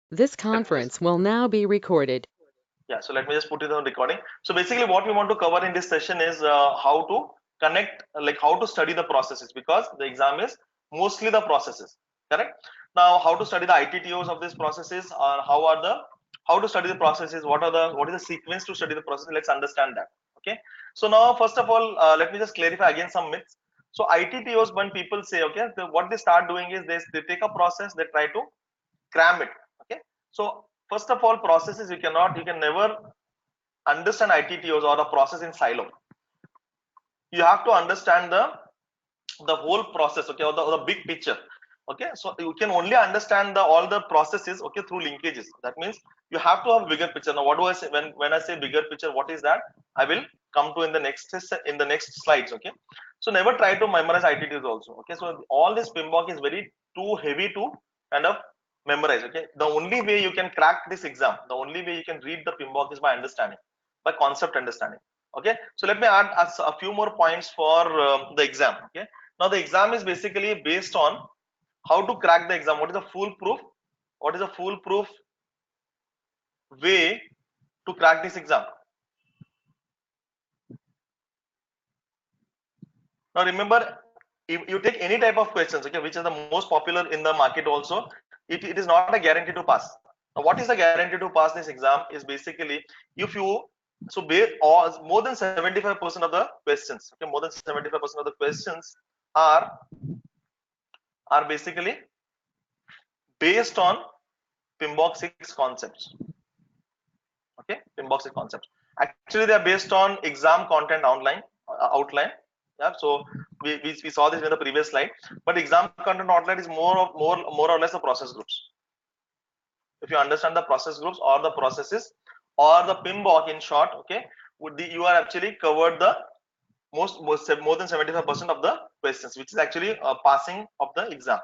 This Let me just conference will now be recorded. Yeah, so let me just put it on recording. So basically what we want to cover in this session is how to connect, like how to study the processes, because the exam is mostly the processes, correct? Now how to study the ITTOs of these processes, or how to study the processes, what is the sequence to study the process. Let's understand that. Okay, so now first of all, let me just clarify again some myths. So ITTOs, when people say, okay, what they start doing is they take a process, they try to cram it. Okay, so first of all, processes, you can never understand ITTOs or a process in silo. You have to understand the whole process, okay, or the big picture. Okay, so you can only understand all the processes, okay, through linkages. That means you have to have a bigger picture. Now what do I say when I say bigger picture? What is that? I will come to in the next slides. Okay, so never try to memorize ITTs also. Okay, so all this PMBOK is very too heavy to kind of memorize. Okay, the only way you can crack this exam, the only way you can read the PMBOK is by understanding, by concept understanding. Okay, so let me add a few more points for the exam. Okay, now the exam is basically based on how to crack the exam. What is the foolproof? What is the foolproof way to crack this exam? Now remember, if you take any type of questions, okay, which is the most popular in the market also, it is not a guarantee to pass. Now what is the guarantee to pass this exam is basically, if you more than 75% of the questions, okay, more than 75% of the questions are basically based on PMBOK 6 concepts. Okay, PMBOK 6 concepts. Actually, they are based on exam content outline. Yeah, so we saw this in the previous slide. But exam content outline is more or less the process groups. If you understand the process groups or the processes or the PMBOK in short, okay, you are actually covered the more than 75% of the questions, which is actually passing of the exam.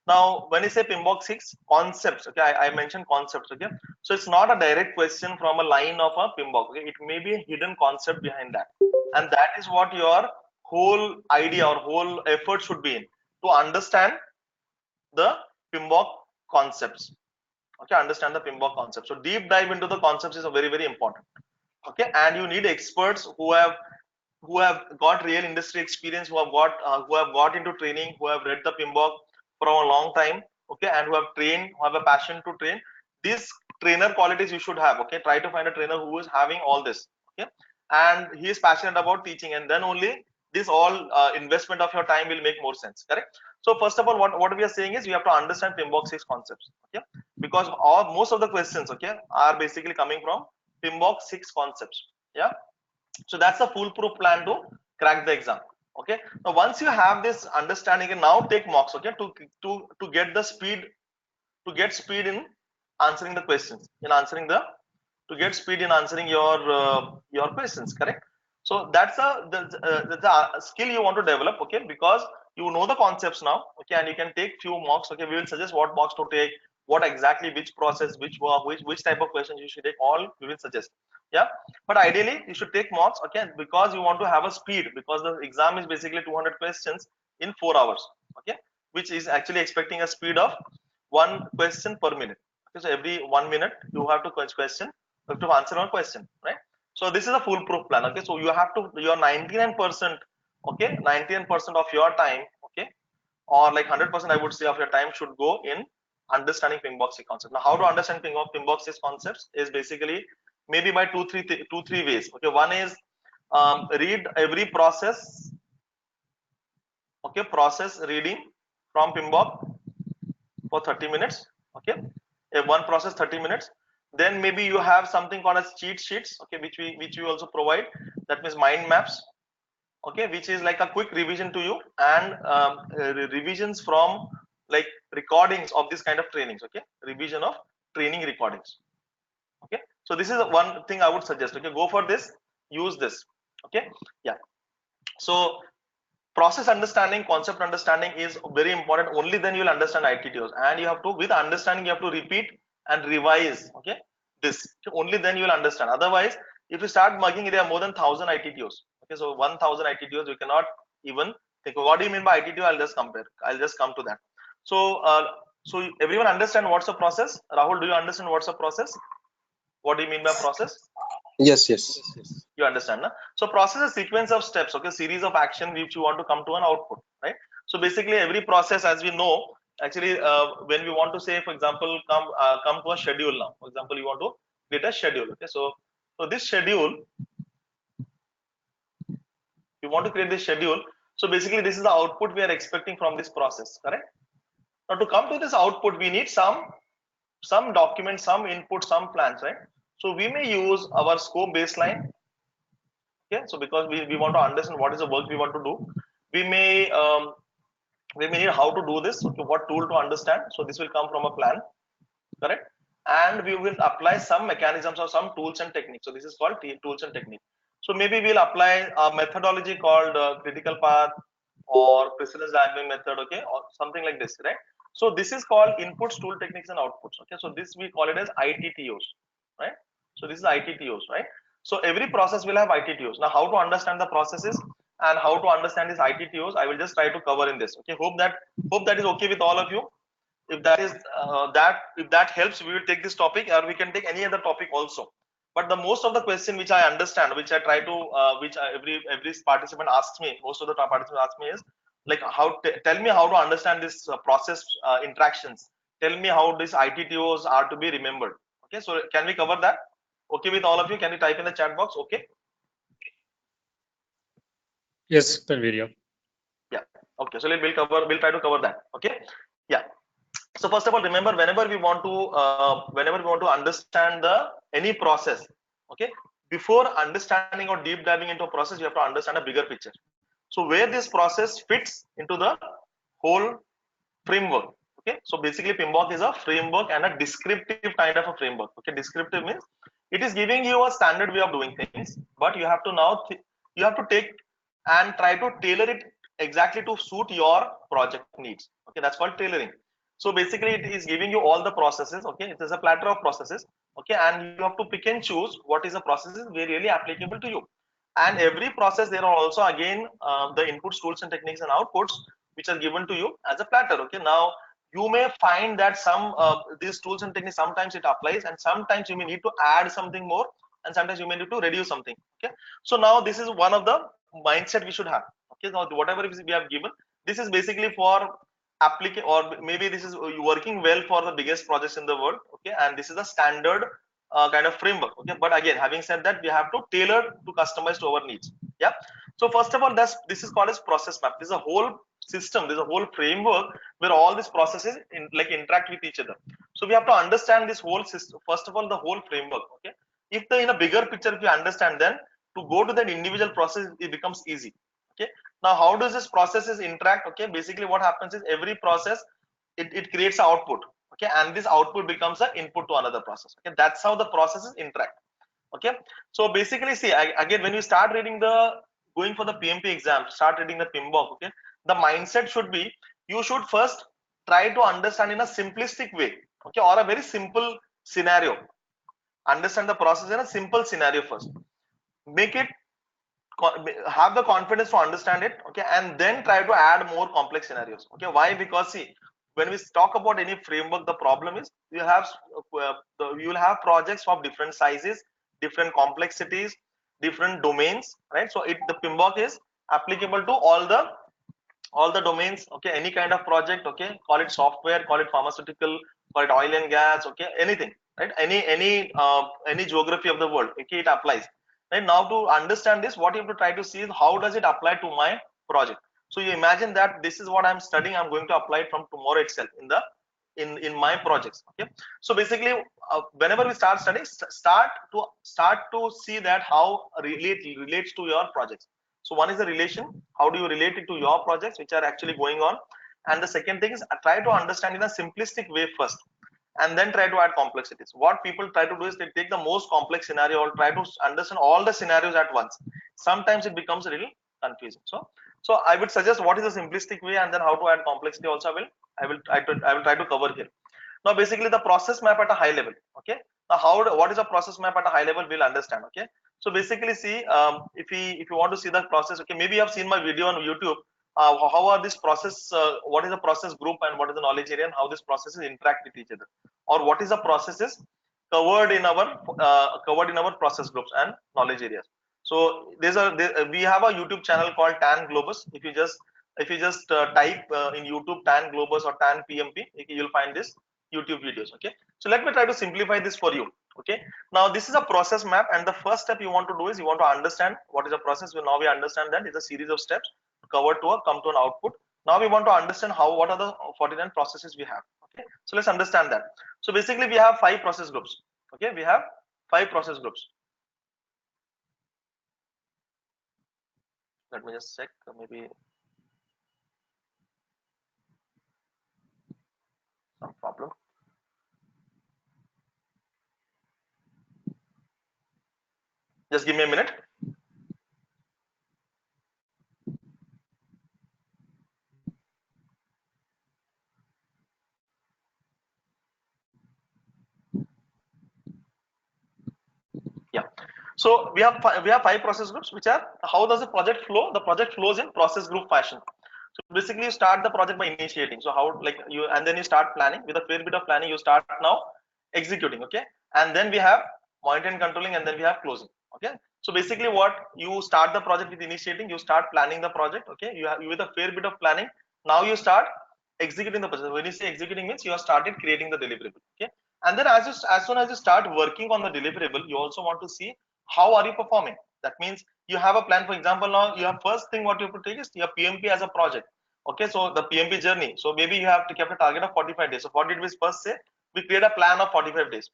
Now when you say PMBOK 6 concepts, okay, I mentioned concepts. Okay, so it's not a direct question from a line of a PMBOK. Okay, it may be a hidden concept behind that, and that is what your whole idea or whole effort should be in, to understand the PMBOK concepts. Okay, understand the PMBOK concepts. So deep dive into the concepts is a very important. Okay, and you need experts who have got real industry experience, who have got into training, who have read the PMBOK for a long time. Okay, and who have trained, who have a passion to train. These trainer qualities you should have. Okay, try to find a trainer who is having all this. Okay, and he is passionate about teaching, and then only this all investment of your time will make more sense. Correct. So first of all, what we are saying is you have to understand PMBOK 6 concepts. Okay, because most of the questions, okay, are basically coming from PMBOK 6 concepts. Yeah, so that's the foolproof plan to crack the exam. Okay, now once you have this understanding, and now take mocks, okay, to get the speed, to get speed in answering the questions, in answering the to get speed in answering your questions. Correct. So that's the skill you want to develop. Okay, because you know the concepts now. Okay, and you can take few mocks. Okay, we will suggest what mocks to take, what exactly, which process, which type of questions you should take, all we will suggest. Yeah, but ideally you should take mocks. Okay, because you want to have a speed, because the exam is basically 200 questions in 4 hours. Okay, which is actually expecting a speed of one question per minute. Okay, so every 1 minute you have to question, you have to answer one question, right? So this is a foolproof plan. Okay, so you have to, your 99%, okay, 99% of your time, okay, or like 100% I would say of your time should go in understanding PMBOK concept. Now how to understand PMBOK concepts is basically maybe by two three ways. Okay, one is read every process, okay, process reading from PMBOK for 30 minutes. Okay, one process 30 minutes. Then maybe you have something called as cheat sheets, okay, which we also provide. That means mind maps, okay, which is like a quick revision to you, and revisions from like recordings of this kind of trainings. Okay, revision of training recordings. Okay, so this is one thing I would suggest. Okay, go for this, use this. Okay, yeah. So process understanding, concept understanding is very important. Only then you will understand ITTOs, and you have to, with understanding, you have to repeat and revise. Okay, this only then you will understand. Otherwise, if you start mugging, there are more than 1,000 ITTOs. Okay, so 1,000 ITTOs you cannot even think. What do you mean by ITTO? I'll just compare. I'll just come to that. So So everyone understand what's a process? Rahul, do you understand what's a process? What do you mean by process? Yes, yes. You understand, na? So process is a sequence of steps, okay, series of action which you want to come to an output, right? So basically every process, as we know, actually when we want to say, for example, come to a schedule now. For example, you want to get a schedule, okay? So this schedule, you want to create this schedule. So basically this is the output we are expecting from this process, correct? Now to come to this output, we need some document, some input, some plans, right? So we may use our scope baseline. Okay, so because we want to understand what is the work we want to do, we may need how to do this, okay, what tool to understand. So this will come from a plan, correct? And we will apply some mechanisms or some tools and techniques. So this is called tools and technique. So maybe we'll apply a methodology called critical path or precedence diagram method, okay, or something like this, right? So this is called inputs, tool, techniques, and outputs. Okay, so this we call it as ITTOs, right? So this is ITTOs, right? So every process will have ITTOs. Now, how to understand the processes and how to understand these ITTOs, I will just try to cover in this. Okay, hope that is okay with all of you. If that is if that helps, we will take this topic, or we can take any other topic also. But the most of the question which I understand, which I try to every participant asks me, most of the participants ask me is like, tell me how to understand this process interactions, tell me how these ITTOs are to be remembered. Okay, so can we cover that? Okay with all of you? Can you type in the chat box? Okay. Yes, Tanveer. Yeah. Okay, so we'll try to cover that. Okay. Yeah. So first of all, remember, whenever we want to understand the any process, okay, before understanding or deep diving into a process, you have to understand a bigger picture. So where this process fits into the whole framework. Okay, so basically PMBOK is a framework and a descriptive kind of a framework. Okay, descriptive means it is giving you a standard way of doing things, but you have to you have to take and try to tailor it exactly to suit your project needs. Okay, that's called tailoring. So basically it is giving you all the processes. Okay, it is a platter of processes. Okay, and you have to pick and choose what is the processes very really applicable to you. And every process, there are also again the inputs, tools, and techniques and outputs which are given to you as a platter. Okay, now you may find that some these tools and techniques, sometimes it applies and sometimes you may need to add something more, and sometimes you may need to reduce something. Okay, so now this is one of the mindset we should have. Okay, now whatever we have given, this is basically for applicate, or maybe this is working well for the biggest projects in the world. Okay, and this is a standard kind of framework. Okay, but again, having said that, we have to tailor to customize to our needs. Yeah, so first of all, this is called as process map. This is a whole system, there's a whole framework where all these processes interact with each other. So we have to understand this whole system, first of all, the whole framework. Okay, if in a bigger picture, if you understand, then to go to that individual process, it becomes easy. Okay, now how does this processes interact? Okay, basically what happens is every process, it creates an output. Okay, and this output becomes an input to another process. Okay, that's how the processes interact. Okay, so basically, see, again, when you start reading going for the PMP exam, start reading the PMBOK. Okay, the mindset should be, you should first try to understand in a simplistic way. Okay, or a very simple scenario. Understand the process in a simple scenario first. Make it, have the confidence to understand it. Okay, and then try to add more complex scenarios. Okay, why? Because see, when we talk about any framework, the problem is you will have projects of different sizes, different complexities, different domains, right? So the PMBOK is applicable to all the domains. Okay, any kind of project. Okay, call it software, call it pharmaceutical, call it oil and gas. Okay, anything, right? Any geography of the world. Okay, it applies. Right, now to understand this, what you have to try to see is how does it apply to my project. So you imagine that this is what I'm studying, I'm going to apply it from tomorrow itself in my projects. Okay, so basically whenever we start studying, start to see that how relates to your projects. So one is the relation, how do you relate it to your projects which are actually going on, and the second thing is try to understand in a simplistic way first, and then try to add complexities. What people try to do is they take the most complex scenario or try to understand all the scenarios at once. Sometimes it becomes a little confusing. So I would suggest what is the simplistic way, and then how to add complexity also I will try to cover here. Now basically the process map at a high level. Okay, now what is a process map at a high level, we'll understand. Okay, so basically see, if you want to see the process, okay, maybe you have seen my video on YouTube. how are this process, what is the process group and what is the knowledge area, and how these processes interact with each other, or what is the processes covered in our process groups and knowledge areas. So we have a YouTube channel called Tan Globus. If you just type in YouTube Tan Globus or Tan PMP, you'll find this YouTube videos. Okay, so let me try to simplify this for you. Okay, now this is a process map, and the first step you want to do is you want to understand what is a process. Now we understand that it's a series of steps covered to come to an output. Now we want to understand what are the 49 processes we have. Okay, so let's understand that. So basically we have 5 process groups. Okay, we have 5 process groups. Let me just check, maybe some problem. Just give me a minute. Yeah, so we have 5 process groups, which are, how does the project flow? The project flows in process group fashion. So basically you start the project by initiating. So how, like, you, and then you start planning. With a fair bit of planning, you start now executing. Okay, and then we have monitoring, controlling, and then we have closing. Okay, so basically what, you start the project with initiating, you start planning the project. Okay, you have, with a fair bit of planning, now you start executing the process. When you say executing, means you have started creating the deliverable. Okay, and then as soon as you start working on the deliverable, you also want to see how are you performing. That means you have a plan. For example, now you have, first thing what you have to take is your PMP as a project. Okay, so the PMP journey, so maybe you have to keep a target of 45 days. So what did we first say? We create a plan of 45 days,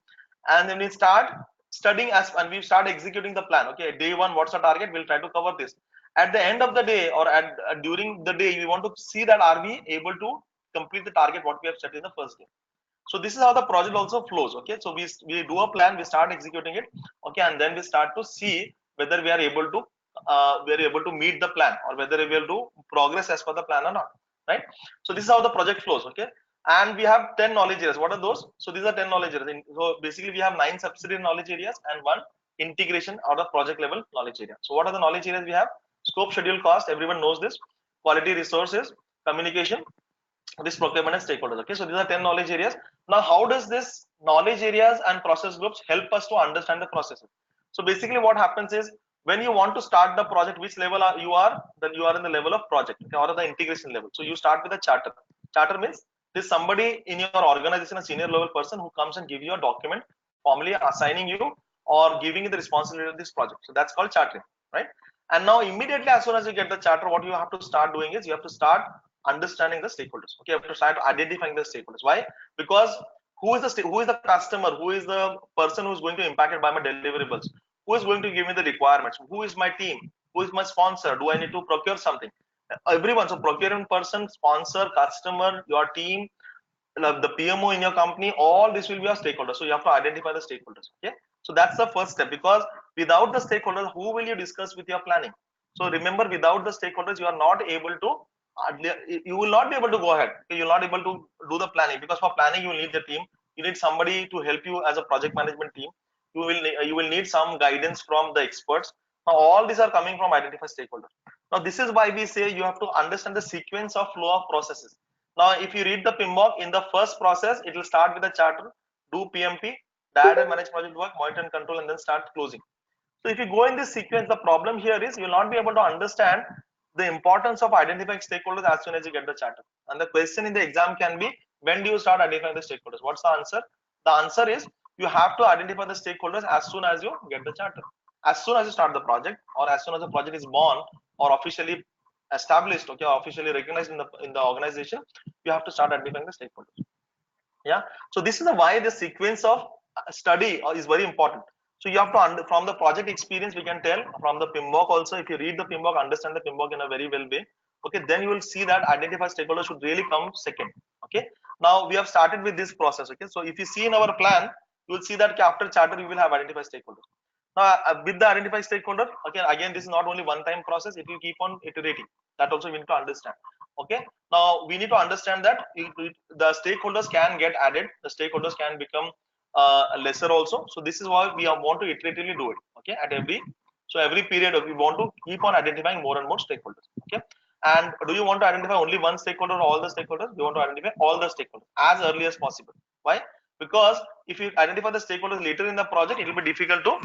and then we start studying and we start executing the plan. Okay, day one, what's the target? We'll try to cover this. At the end of the day, or during the day, we want to see that are we able to complete the target what we have set in the first day. So this is how the project also flows. Okay, so we do a plan, we start executing it. Okay, and then we start to see whether we are able to meet the plan, or whether we will do progress as per the plan or not, right? So this is how the project flows. Okay, and we have 10 knowledge areas. What are those? So these are 10 knowledge areas. So basically we have 9 subsidiary knowledge areas and 1 integration or the project level knowledge area. So what are the knowledge areas we have? Scope, schedule, cost, everyone knows this. Quality, resources, communication, this procurement and stakeholders. Okay, so these are 10 knowledge areas. Now how does this knowledge areas and process groups help us to understand the processes? So basically what happens is, when you want to start the project, which level you are, then you are in the level of project, okay, or the integration level. So you start with a charter. Charter means there's somebody in your organization, a senior level person, who comes and give you a document formally assigning you or giving you the responsibility of this project. So that's called chartering, right? And now immediately as soon as you get the charter, what you have to start doing is you have to start understanding the stakeholders. Okay, you have to start identifying the stakeholders. Why? Because who is the customer, who is the person who is going to impact it by my deliverables, who is going to give me the requirements, who is my team, who is my sponsor, do I need to procure something, everyone. So procurement person, sponsor, customer, your team, the PMO in your company, all this will be your stakeholders. So you have to identify the stakeholders. Okay, so that's the first step, because without the stakeholders, who will you discuss with your planning? So remember, without the stakeholders, you are not able to you will not be able to go ahead. Okay? You're not able to do the planning, because for planning you will need the team. You need somebody to help you as a project management team. You will need some guidance from the experts. Now all these are coming from identify stakeholders. Now this is why we say you have to understand the sequence of flow of processes. Now if you read the PMBOK, in the first process it will start with a charter, do PMP, diagram and manage project work, monitor and control, and then start closing. So if you go in this sequence, the problem here is you will not be able to understand the importance of identifying stakeholders as soon as you get the charter. And the question in the exam can be, when do you start identifying the stakeholders? What's the answer? The answer is, you have to identify the stakeholders as soon as you get the charter. As soon as you start the project, or as soon as the project is born or officially established, okay, or officially recognized in the organization, you have to start identifying the stakeholders. Yeah, so this is why the sequence of study is very important. So you have to from the project experience, we can tell from the PMBOK also. If you read the PMBOK, understand the PMBOK in a very well way, okay, then you will see that identify stakeholders should really come second. Okay, now we have started with this process. Okay, so if you see in our plan, you will see that after charter you will have identify stakeholders. Now with the identify stakeholder, okay, again this is not only one time process, it will keep on iterating. That also we need to understand. Okay, now we need to understand that the stakeholders can get added, the stakeholders can become lesser also. So this is why we want to iteratively do it. Okay, at every period we want to keep on identifying more and more stakeholders. Okay, And do you want to identify only one stakeholder or all the stakeholders? You want to identify all the stakeholders as early as possible. Why? Because if you identify the stakeholders later in the project, it will be difficult to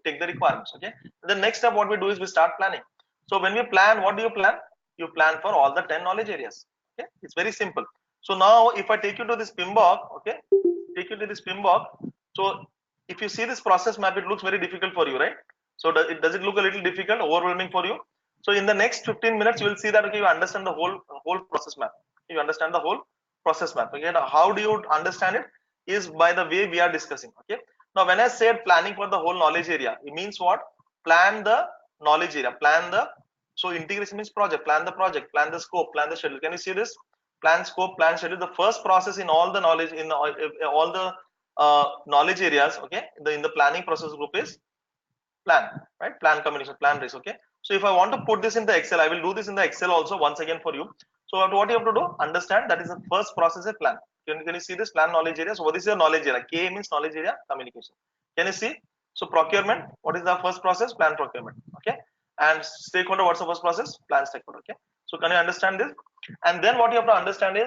take the requirements. Okay. The next step, what we do is we start planning. So when we plan, what do you plan? You plan for all the 10 knowledge areas. Okay, it's very simple. So now if I take you to this PMBOK, okay, take you to this PMBOK. So if you see this process map, it looks very difficult for you, right? So does it look a little difficult, overwhelming for you? So in the next 15 minutes, you will see that, okay, you understand the whole process map. You understand the whole process map. Okay, now how do you understand it? Is by the way we are discussing. Okay. Now when I said planning for the whole knowledge area, it means what? Plan the knowledge area. Plan the, so integration means project. Plan the project. Plan the scope. Plan the schedule. Can you see this? Plan scope. Plan schedule. The first process in all the knowledge in all the knowledge areas. Okay. In the planning process group is plan, right? Plan communication, plan race. Okay. So if I want to put this in the Excel, I will do this in the Excel also once again for you. So what you have to do, understand that is the first process is plan. Can you see this plan knowledge area? So what is your knowledge area? K means knowledge area communication. Can you see? So procurement, what is the first process? Plan procurement. Okay. And stakeholder, what's the first process? Plan stakeholder. Okay. So can you understand this? And then what you have to understand is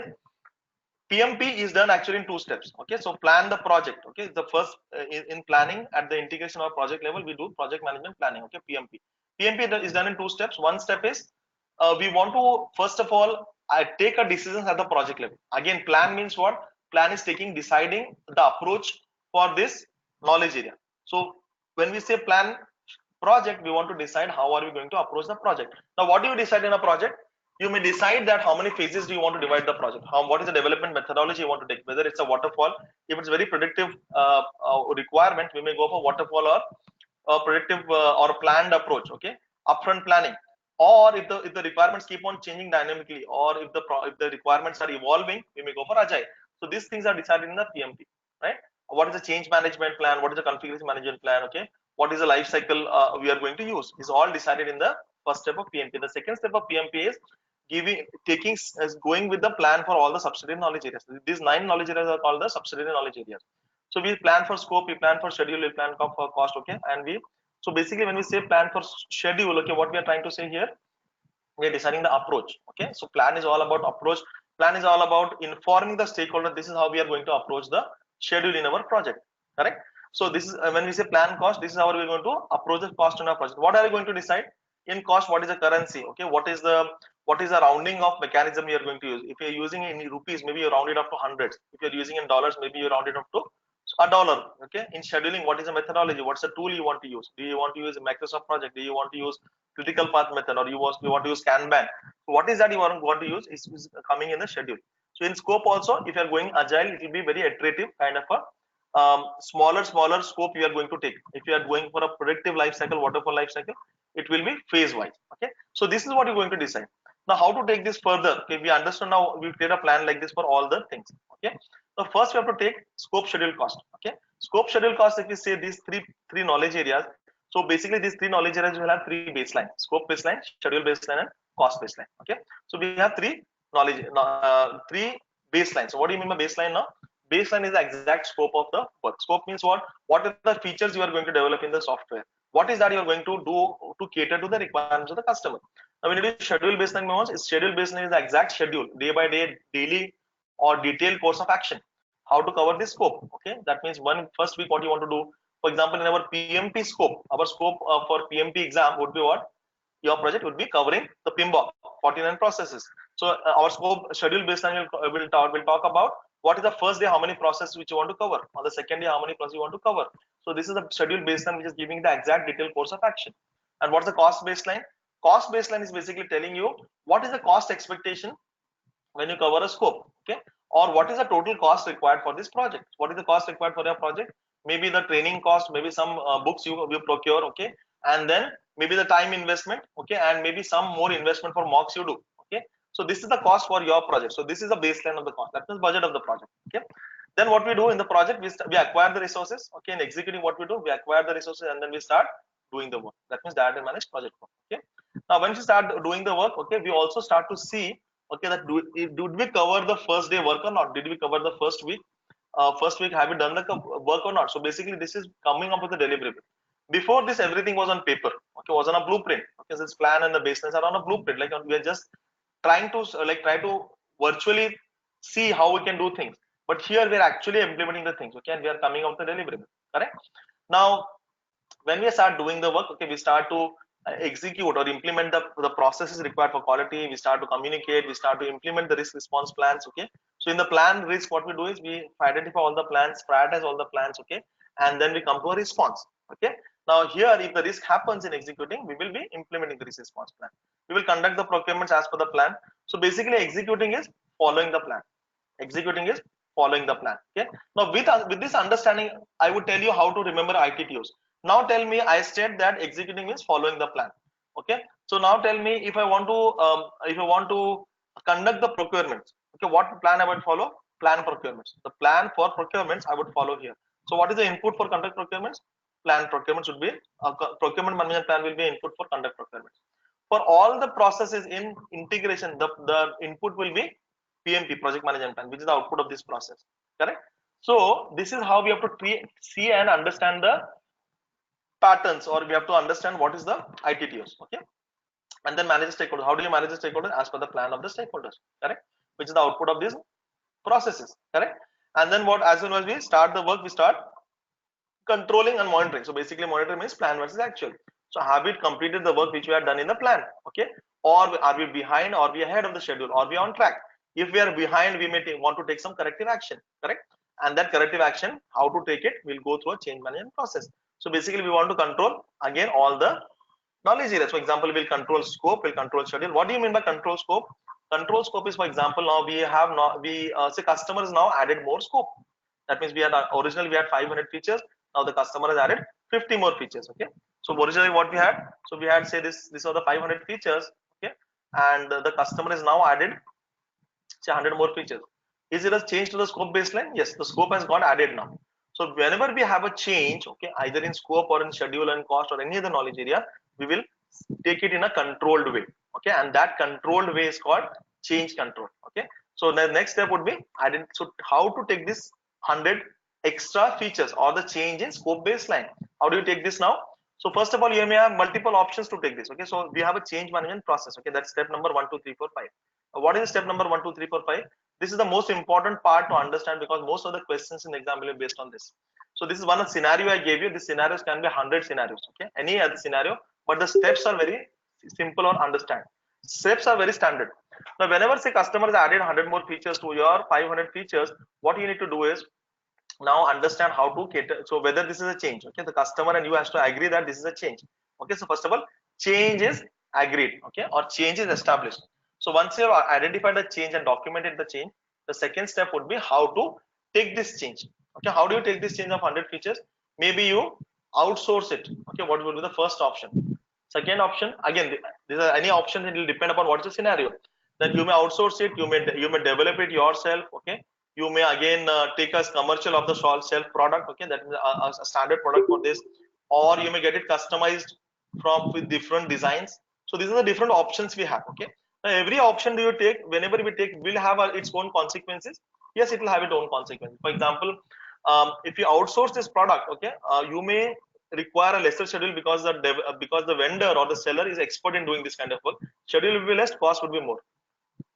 PMP is done actually in two steps. Okay, so plan the project. Okay, the first in planning at the integration or project level, we do project management planning. Okay, PMP. PMP is done in two steps. One step is we want to first of all take a decision at the project level. Again, plan means what? Plan is deciding the approach for this knowledge area. So when we say plan project, we want to decide how are we going to approach the project. Now, what do you decide in a project? You may decide that how many phases do you want to divide the project, what is the development methodology you want to take, whether it's a waterfall. If it's very predictive requirement, we may go for waterfall or predictive or planned approach. Okay, upfront planning. Or if the requirements keep on changing dynamically, or if the requirements are evolving, we may go for agile. So these things are decided in the PMP, right? What is the change management plan? What is the configuration management plan? Okay, what is the life cycle we are going to use? Is all decided in the first step of PMP. The second step of PMP is going with the plan for all the subsidiary knowledge areas. These 9 knowledge areas are called the subsidiary knowledge areas. So we plan for scope, we plan for schedule, we plan for cost. Okay, and so basically when we say plan for schedule, okay, what we are trying to say here, we are deciding the approach. Okay, so plan is all about approach. Plan is all about informing the stakeholder. This is how we are going to approach the schedule in our project. Correct. So this is when we say plan cost. This is how we are going to approach the cost in our project. What are we going to decide in cost? What is the currency? Okay, what is the rounding of mechanism you are going to use? If you are using in rupees, maybe you round it up to hundreds. If you are using in dollars, maybe you round it up to a dollar. Okay, in scheduling, what is the methodology? What's the tool you want to use? Do you want to use a Microsoft project? Do you want to use critical path method, or you want to use Kanban? So what is that you want to use is coming in the schedule. So in scope also, if you are going agile, it will be very iterative kind of a smaller scope you are going to take. If you are going for a predictive life cycle, waterfall life cycle, it will be phase wise. Okay, so this is what you're going to decide. Now how to take this further? Okay, we understand now. We create a plan like this for all the things. Okay, so first we have to take scope, schedule, cost. Okay, scope, schedule, cost. If we say these three knowledge areas, so basically these 3 knowledge areas will have 3 baseline: scope baseline, schedule baseline, and cost baseline. Okay, so we have 3 baselines. So what do you mean by baseline now? Baseline is the exact scope of the work. Scope means what? What are the features you are going to develop in the software? What is that you are going to do to cater to the requirements of the customer? Now, when you do schedule baseline, schedule baseline is the exact schedule, day by day, daily, or detailed course of action. How to cover this scope? Okay, that means first week what you want to do. For example, in our PMP scope, our scope for PMP exam would be what? Your project would be covering the PMBOK 49 processes. So our scope schedule baseline will talk about what is the first day, how many processes which you want to cover. On the second day, how many processes you want to cover. So this is the schedule baseline which is giving the exact detailed course of action. And what's the cost baseline? Cost baseline is basically telling you what is the cost expectation when you cover a scope. Okay, or what is the total cost required for this project? What is the cost required for your project? Maybe the training cost, maybe some books you procure. Okay, and then maybe the time investment. Okay, and maybe some more investment for mocks you do. Okay, so this is the cost for your project. So this is the baseline of the cost. That means budget of the project. Okay, then what we do in the project, we acquire the resources. Okay, in executing, what we do, we acquire the resources and then we start doing the work. That means direct and managed project work. Okay, now once you start doing the work, okay, we also start to see, okay, that did we cover the first day work or not? Did we cover the first week? First week, have we done the work or not? So basically, this is coming up with the deliverable. Before this, everything was on paper, okay, was on a blueprint. Okay, this plan and the baselines are on a blueprint. Like we are just trying to try to virtually see how we can do things. But here we are actually implementing the things, okay, and we are coming out the deliverable. Correct? Now, when we start doing the work, okay, we start to execute or implement the processes required for quality. We start to communicate, we start to implement the risk response plans. Okay, so in the plan risk, what we do is we identify all the plans, prioritize all the plans. Okay, and then we come to a response. Okay, now here if the risk happens in executing, we will be implementing the risk response plan. We will conduct the procurements as per the plan. So basically executing is following the plan. Executing is following the plan. Okay, now with this understanding, I would tell you how to remember ITTOs. Now tell me, I state that executing means following the plan. Okay, so now tell me, if I want to conduct the procurements, okay, what plan I would follow? Plan procurements. The plan for procurements I would follow here. So what is the input for conduct procurements? Plan procurement should be procurement management plan will be input for conduct procurements. For all the processes in integration, the input will be PMP, project management plan, which is the output of this process. Correct? So this is how we have to see and understand the patterns, or we have to understand what is the ITTOs. Okay, and then manage the stakeholders. How do you manage the stakeholders? As per the plan of the stakeholders. Correct? Which is the output of these processes. Correct? And then what? As soon as we start the work, we start controlling and monitoring. So basically, monitoring means plan versus actual. So have we completed the work which we have done in the plan? Okay, or are we behind, or we ahead of the schedule, or we on track? If we are behind, we may want to take some corrective action. Correct? And that corrective action, how to take it, will go through a change management process. So basically, we want to control again all the knowledge areas. For example, we'll control scope, we'll control schedule. What do you mean by control scope? Control scope is, for example, now we have say customers now added more scope. That means we had originally we had 500 features. Now the customer has added 50 more features. Okay, so originally what we had, so we had say these are the 500 features. Okay, and the customer is now added say 100 more features. Is it a change to the scope baseline? Yes, the scope has got added now. So whenever we have a change, okay, either in scope or in schedule and cost or any other knowledge area, we will take it in a controlled way. Okay, and that controlled way is called change control. Okay, so the next step would be so how to take this 100 extra features or the change in scope baseline. How do you take this now? So first of all, you may have multiple options to take this. Okay, so we have a change management process. Okay, that's step number 1 2 3 4 5. What is step number 1 2 3 4 5? This is the most important part to understand, because most of the questions in the exam will be based on this. So this is one scenario I gave you. These scenarios can be 100 scenarios. Okay, any other scenario, but the steps are very simple or understand. Steps are very standard. Now, whenever say customers added 100 more features to your 500 features, what you need to do is now understand how to cater. So whether this is a change, okay, the customer and you has to agree that this is a change. Okay, so first of all, change is agreed, okay, or change is established. So once you have identified the change and documented the change, the second step would be how to take this change. Okay, how do you take this change of 100 features? Maybe you outsource it. Okay, what will be the first option? Second option, again, these are any option, it will depend upon what is the scenario. Then you may outsource it, you may develop it yourself. Okay, you may again take as commercial of the self product. Okay, that is a standard product for this, or you may get it customized from with different designs. So these are the different options we have. Okay, now every option you take, whenever we take, will have its own consequences. Yes, it will have its own consequences. For example, if you outsource this product, okay, you may require a lesser schedule because the vendor or the seller is expert in doing this kind of work. Schedule will be less, cost would be more.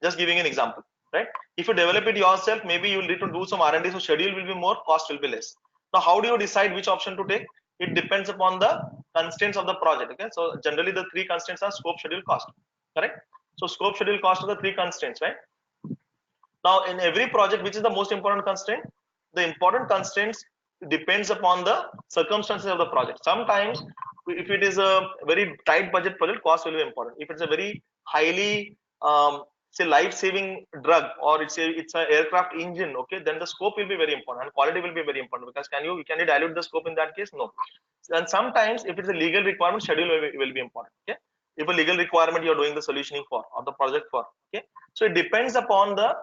Just giving an example, right? If you develop it yourself, maybe you will need to do some R&D, so schedule will be more, cost will be less. Now, how do you decide which option to take? It depends upon the constraints of the project. Okay, so generally the three constraints are scope, schedule, cost. Correct? So scope, schedule, cost are the three constraints, right? Now, in every project, which is the most important constraint? The important constraints depends upon the circumstances of the project. Sometimes, if it is a very tight budget project, cost will be important. If it's a very highly say life-saving drug, or it's a aircraft engine, okay, then the scope will be very important and quality will be very important, because can you dilute the scope in that case? No. And sometimes if it's a legal requirement, schedule will be important. Okay, if a legal requirement you're doing the solutioning for or the project for. Okay, so it depends upon the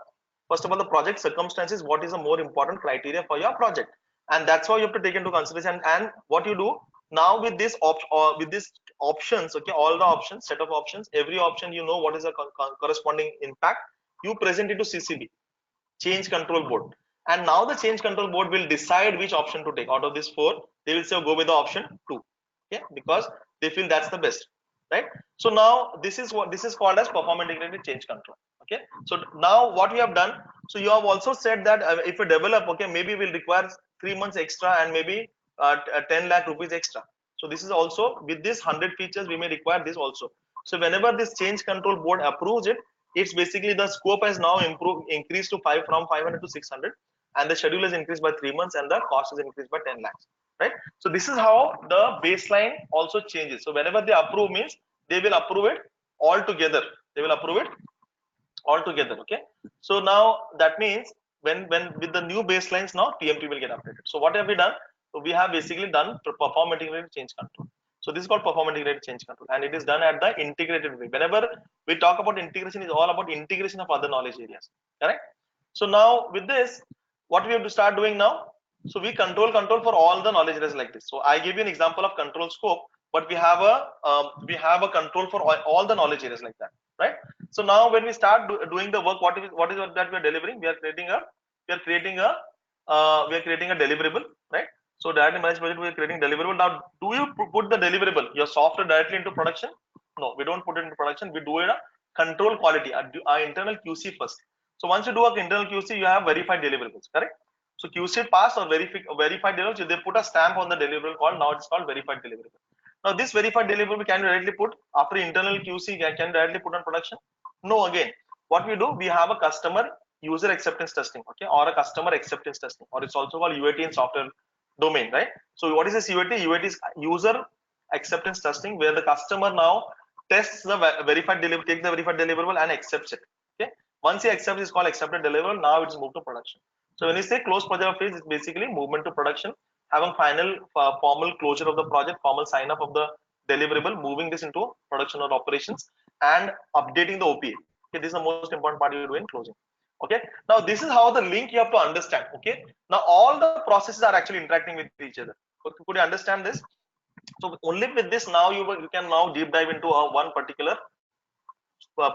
first of all the project circumstances, what is the more important criteria for your project, and that's why you have to take into consideration. And what you do now with this options, okay, all the options, set of options, every option, you know what is the corresponding impact, you present it to CCB, change control board, and now the change control board will decide which option to take out of this four. They will say go with the option 2. okay, because they feel that's the best, right? So now this is called as perform integrated change control. Okay, so now what we have done, so you have also said that if you develop, okay, maybe we'll require 3 months extra and maybe 10 lakh rupees extra. So this is also with this 100 features we may require this also. So whenever this change control board approves it, it's basically the scope has now increased to from 500 to 600, and the schedule is increased by 3 months and the cost is increased by 10 lakhs, right? So this is how the baseline also changes. So whenever they approve means they will approve it all together. They will approve it all together. Okay. So now that means when with the new baselines now PMP will get updated. So what have we done? So we have basically done perform integrated change control. So this is called perform integrated change control, and it is done at the integrated way. Whenever we talk about integration, is all about integration of other knowledge areas. Correct. So now with this, what we have to start doing now? So we control for all the knowledge areas like this. So I give you an example of control scope, but we have a control for all the knowledge areas like that, right? So now when we start doing the work, what is it that we are delivering? We are creating a deliverable, right? So directly managed project, we are creating deliverable. Now, do you put the deliverable, your software, directly into production? No, we don't put it into production. We do it a control quality, our internal QC first. So once you do an internal QC, you have verified deliverables, correct? So QC pass or verified deliverable, they put a stamp on the deliverable called, now it's called verified deliverable. Now this verified deliverable can you directly put after internal QC, can directly put on production? No, again, what we do, we have a customer user acceptance testing, okay, or a customer acceptance testing, or it's also called UAT in software domain, right? So what is this UAT? UAT is user acceptance testing, where the customer now tests the verified deliverable, takes the verified deliverable and accepts it. Okay, once he accepts, it's called accepted deliverable. Now it's moved to production. So when you say close project phase, it's basically movement to production, having final formal closure of the project, formal sign up of the deliverable, moving this into production or operations, and updating the OPA. Okay, this is the most important part you do in closing. Okay, now this is how the link you have to understand. Okay, now all the processes are actually interacting with each other. Could you understand this? So only with this now you can now deep dive into one particular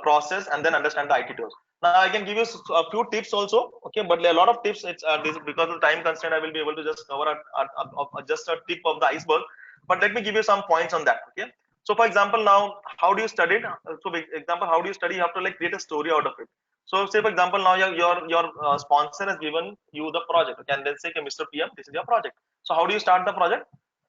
process and then understand the ITTOs. Now I can give you a few tips also, okay, but a lot of tips, it's because of time constraint I will be able to just cover just a tip of the iceberg, but let me give you some points on that. Okay, so for example, now how do you study it? So for example, how do you study? You have to like create a story out of it. So say for example, now your sponsor has given you the project, okay, and then say, okay, Mr. PM, this is your project. So how do you start the project?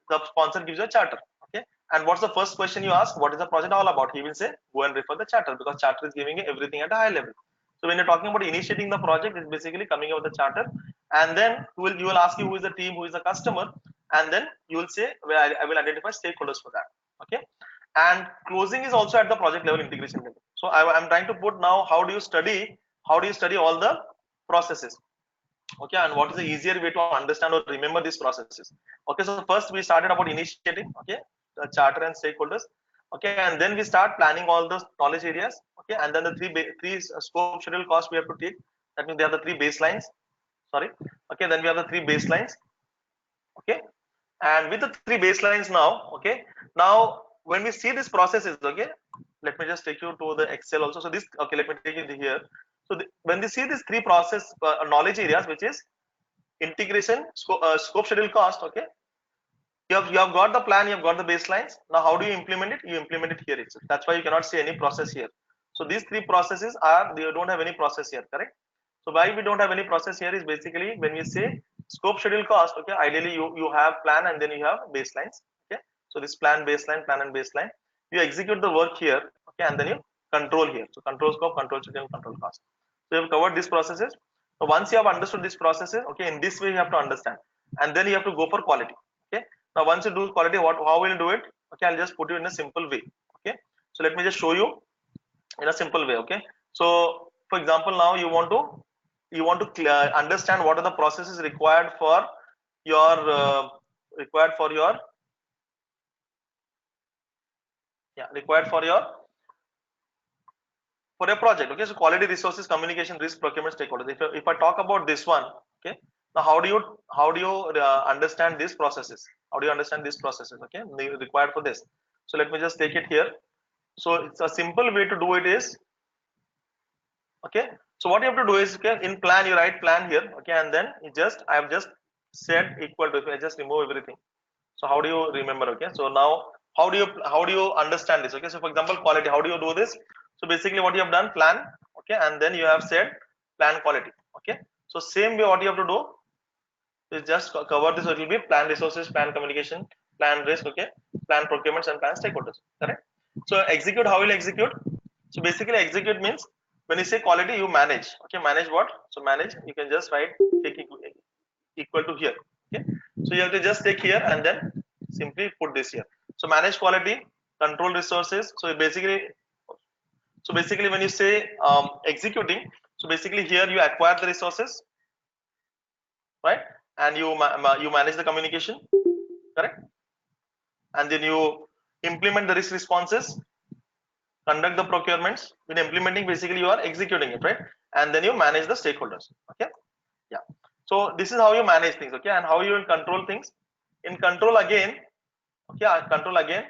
The sponsor gives you a charter, okay, and what's the first question you ask? What is the project all about? He will say, go and refer the charter, because charter is giving you everything at a high level. So when you're talking about initiating the project, it's basically coming out with the charter, and then you will ask you who is the team, who is the customer, and then you will say, well, I will identify stakeholders for that. Okay, and closing is also at the project level, integration level. So I'm trying to put now, how do you study all the processes? Okay, and what is the easier way to understand or remember these processes? Okay, so first we started about initiating, okay, the charter and stakeholders, okay, and then we start planning all those knowledge areas, okay, and then the three scope, schedule, cost we have to take. That means they have the three baselines, sorry, okay, then we have the three baselines, okay, and with the three baselines now, okay, now when we see these processes, okay, let me just take you to the Excel also. So this, okay, let me take it here. So when we see these three process knowledge areas, which is integration, scope, schedule, cost, okay, you have got the plan, you have got the baselines. Now how do you implement it? You implement it here itself. That's why you cannot see any process here. So these three processes are, they don't have any process here, correct? So why we don't have any process here is basically when we say scope, schedule, cost, okay, ideally you have plan and then you have baselines, okay. So this plan, baseline, plan and baseline, you execute the work here, okay, and then you control here. So control scope, control schedule, control cost. So you have covered these processes. So once you have understood these processes, okay, in this way you have to understand, and then you have to go for quality. Okay, now once you do quality, how will you do it? Okay, I'll just put you in a simple way. Okay, so let me just show you in a simple way. Okay, so for example, now you want to understand what are the processes required for your required for your project. Okay, so quality, resources, communication, risk, procurement, stakeholders. If I talk about this one, okay, now how do you understand these processes? How do you understand these processes? Okay, they required for this. So let me just take it here. So it's a simple way to do it is, okay, so what you have to do is, okay, in plan you write plan here, okay, and then I have just said equal to, if I just remove everything. So how do you remember? Okay, so now how do you understand this? Okay, so for example, quality, how do you do this? So basically what you have done, plan, okay, and then you have said plan quality. Okay, so same way what you have to do is just cover this. So it will be plan resources, plan communication, plan risk, okay, plan procurements, and plan stakeholders. Correct? So execute, how will you execute? So basically execute means when you say quality, you manage. Okay, manage what? So manage, you can just write take equal to here. Okay, so you have to just take here and then simply put this here. So manage quality, control resources. So basically when you say executing, so basically here you acquire the resources, right, and you manage the communication, correct, and then you implement the risk responses, conduct the procurements. When implementing, basically you are executing it, right, and then you manage the stakeholders. Okay, yeah, so this is how you manage things. Okay, and how you will control things. In control again, okay, control again,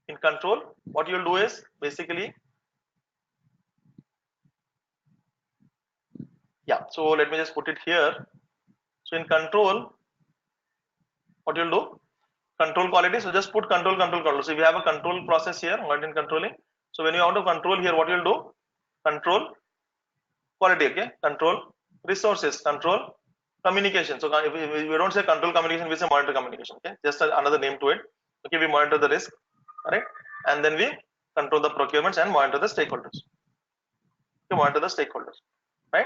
in control what you will do is basically, yeah, so let me just put it here. So in control what you'll do, control quality, so just put control. So if you have a control process here, what in controlling, so when you want to control here, what you'll do, control quality, okay, control resources, control communication. So if we don't say control communication, we say monitor communication. Okay, just another name to it. Okay, we monitor the risk, right, and then we control the procurements and monitor the stakeholders. Okay, monitor the stakeholders, right,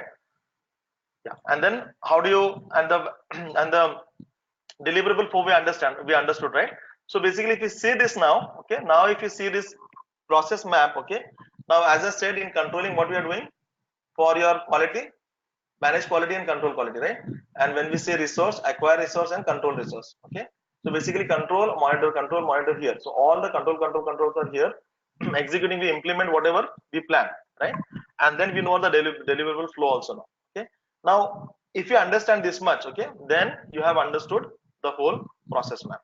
yeah, and then how do you, and the and the deliverable for we understood, right. So basically if you see this now, okay, now if you see this process map, okay, now as I said, in controlling what we are doing for your quality, manage quality and control quality, right, and when we say resource, acquire resource and control resource. Okay, so basically control monitor here, so all the controls are here. Executing, we implement whatever we plan, right, and then we know the deliverable flow also now. Okay, now if you understand this much, okay, then you have understood the whole process map.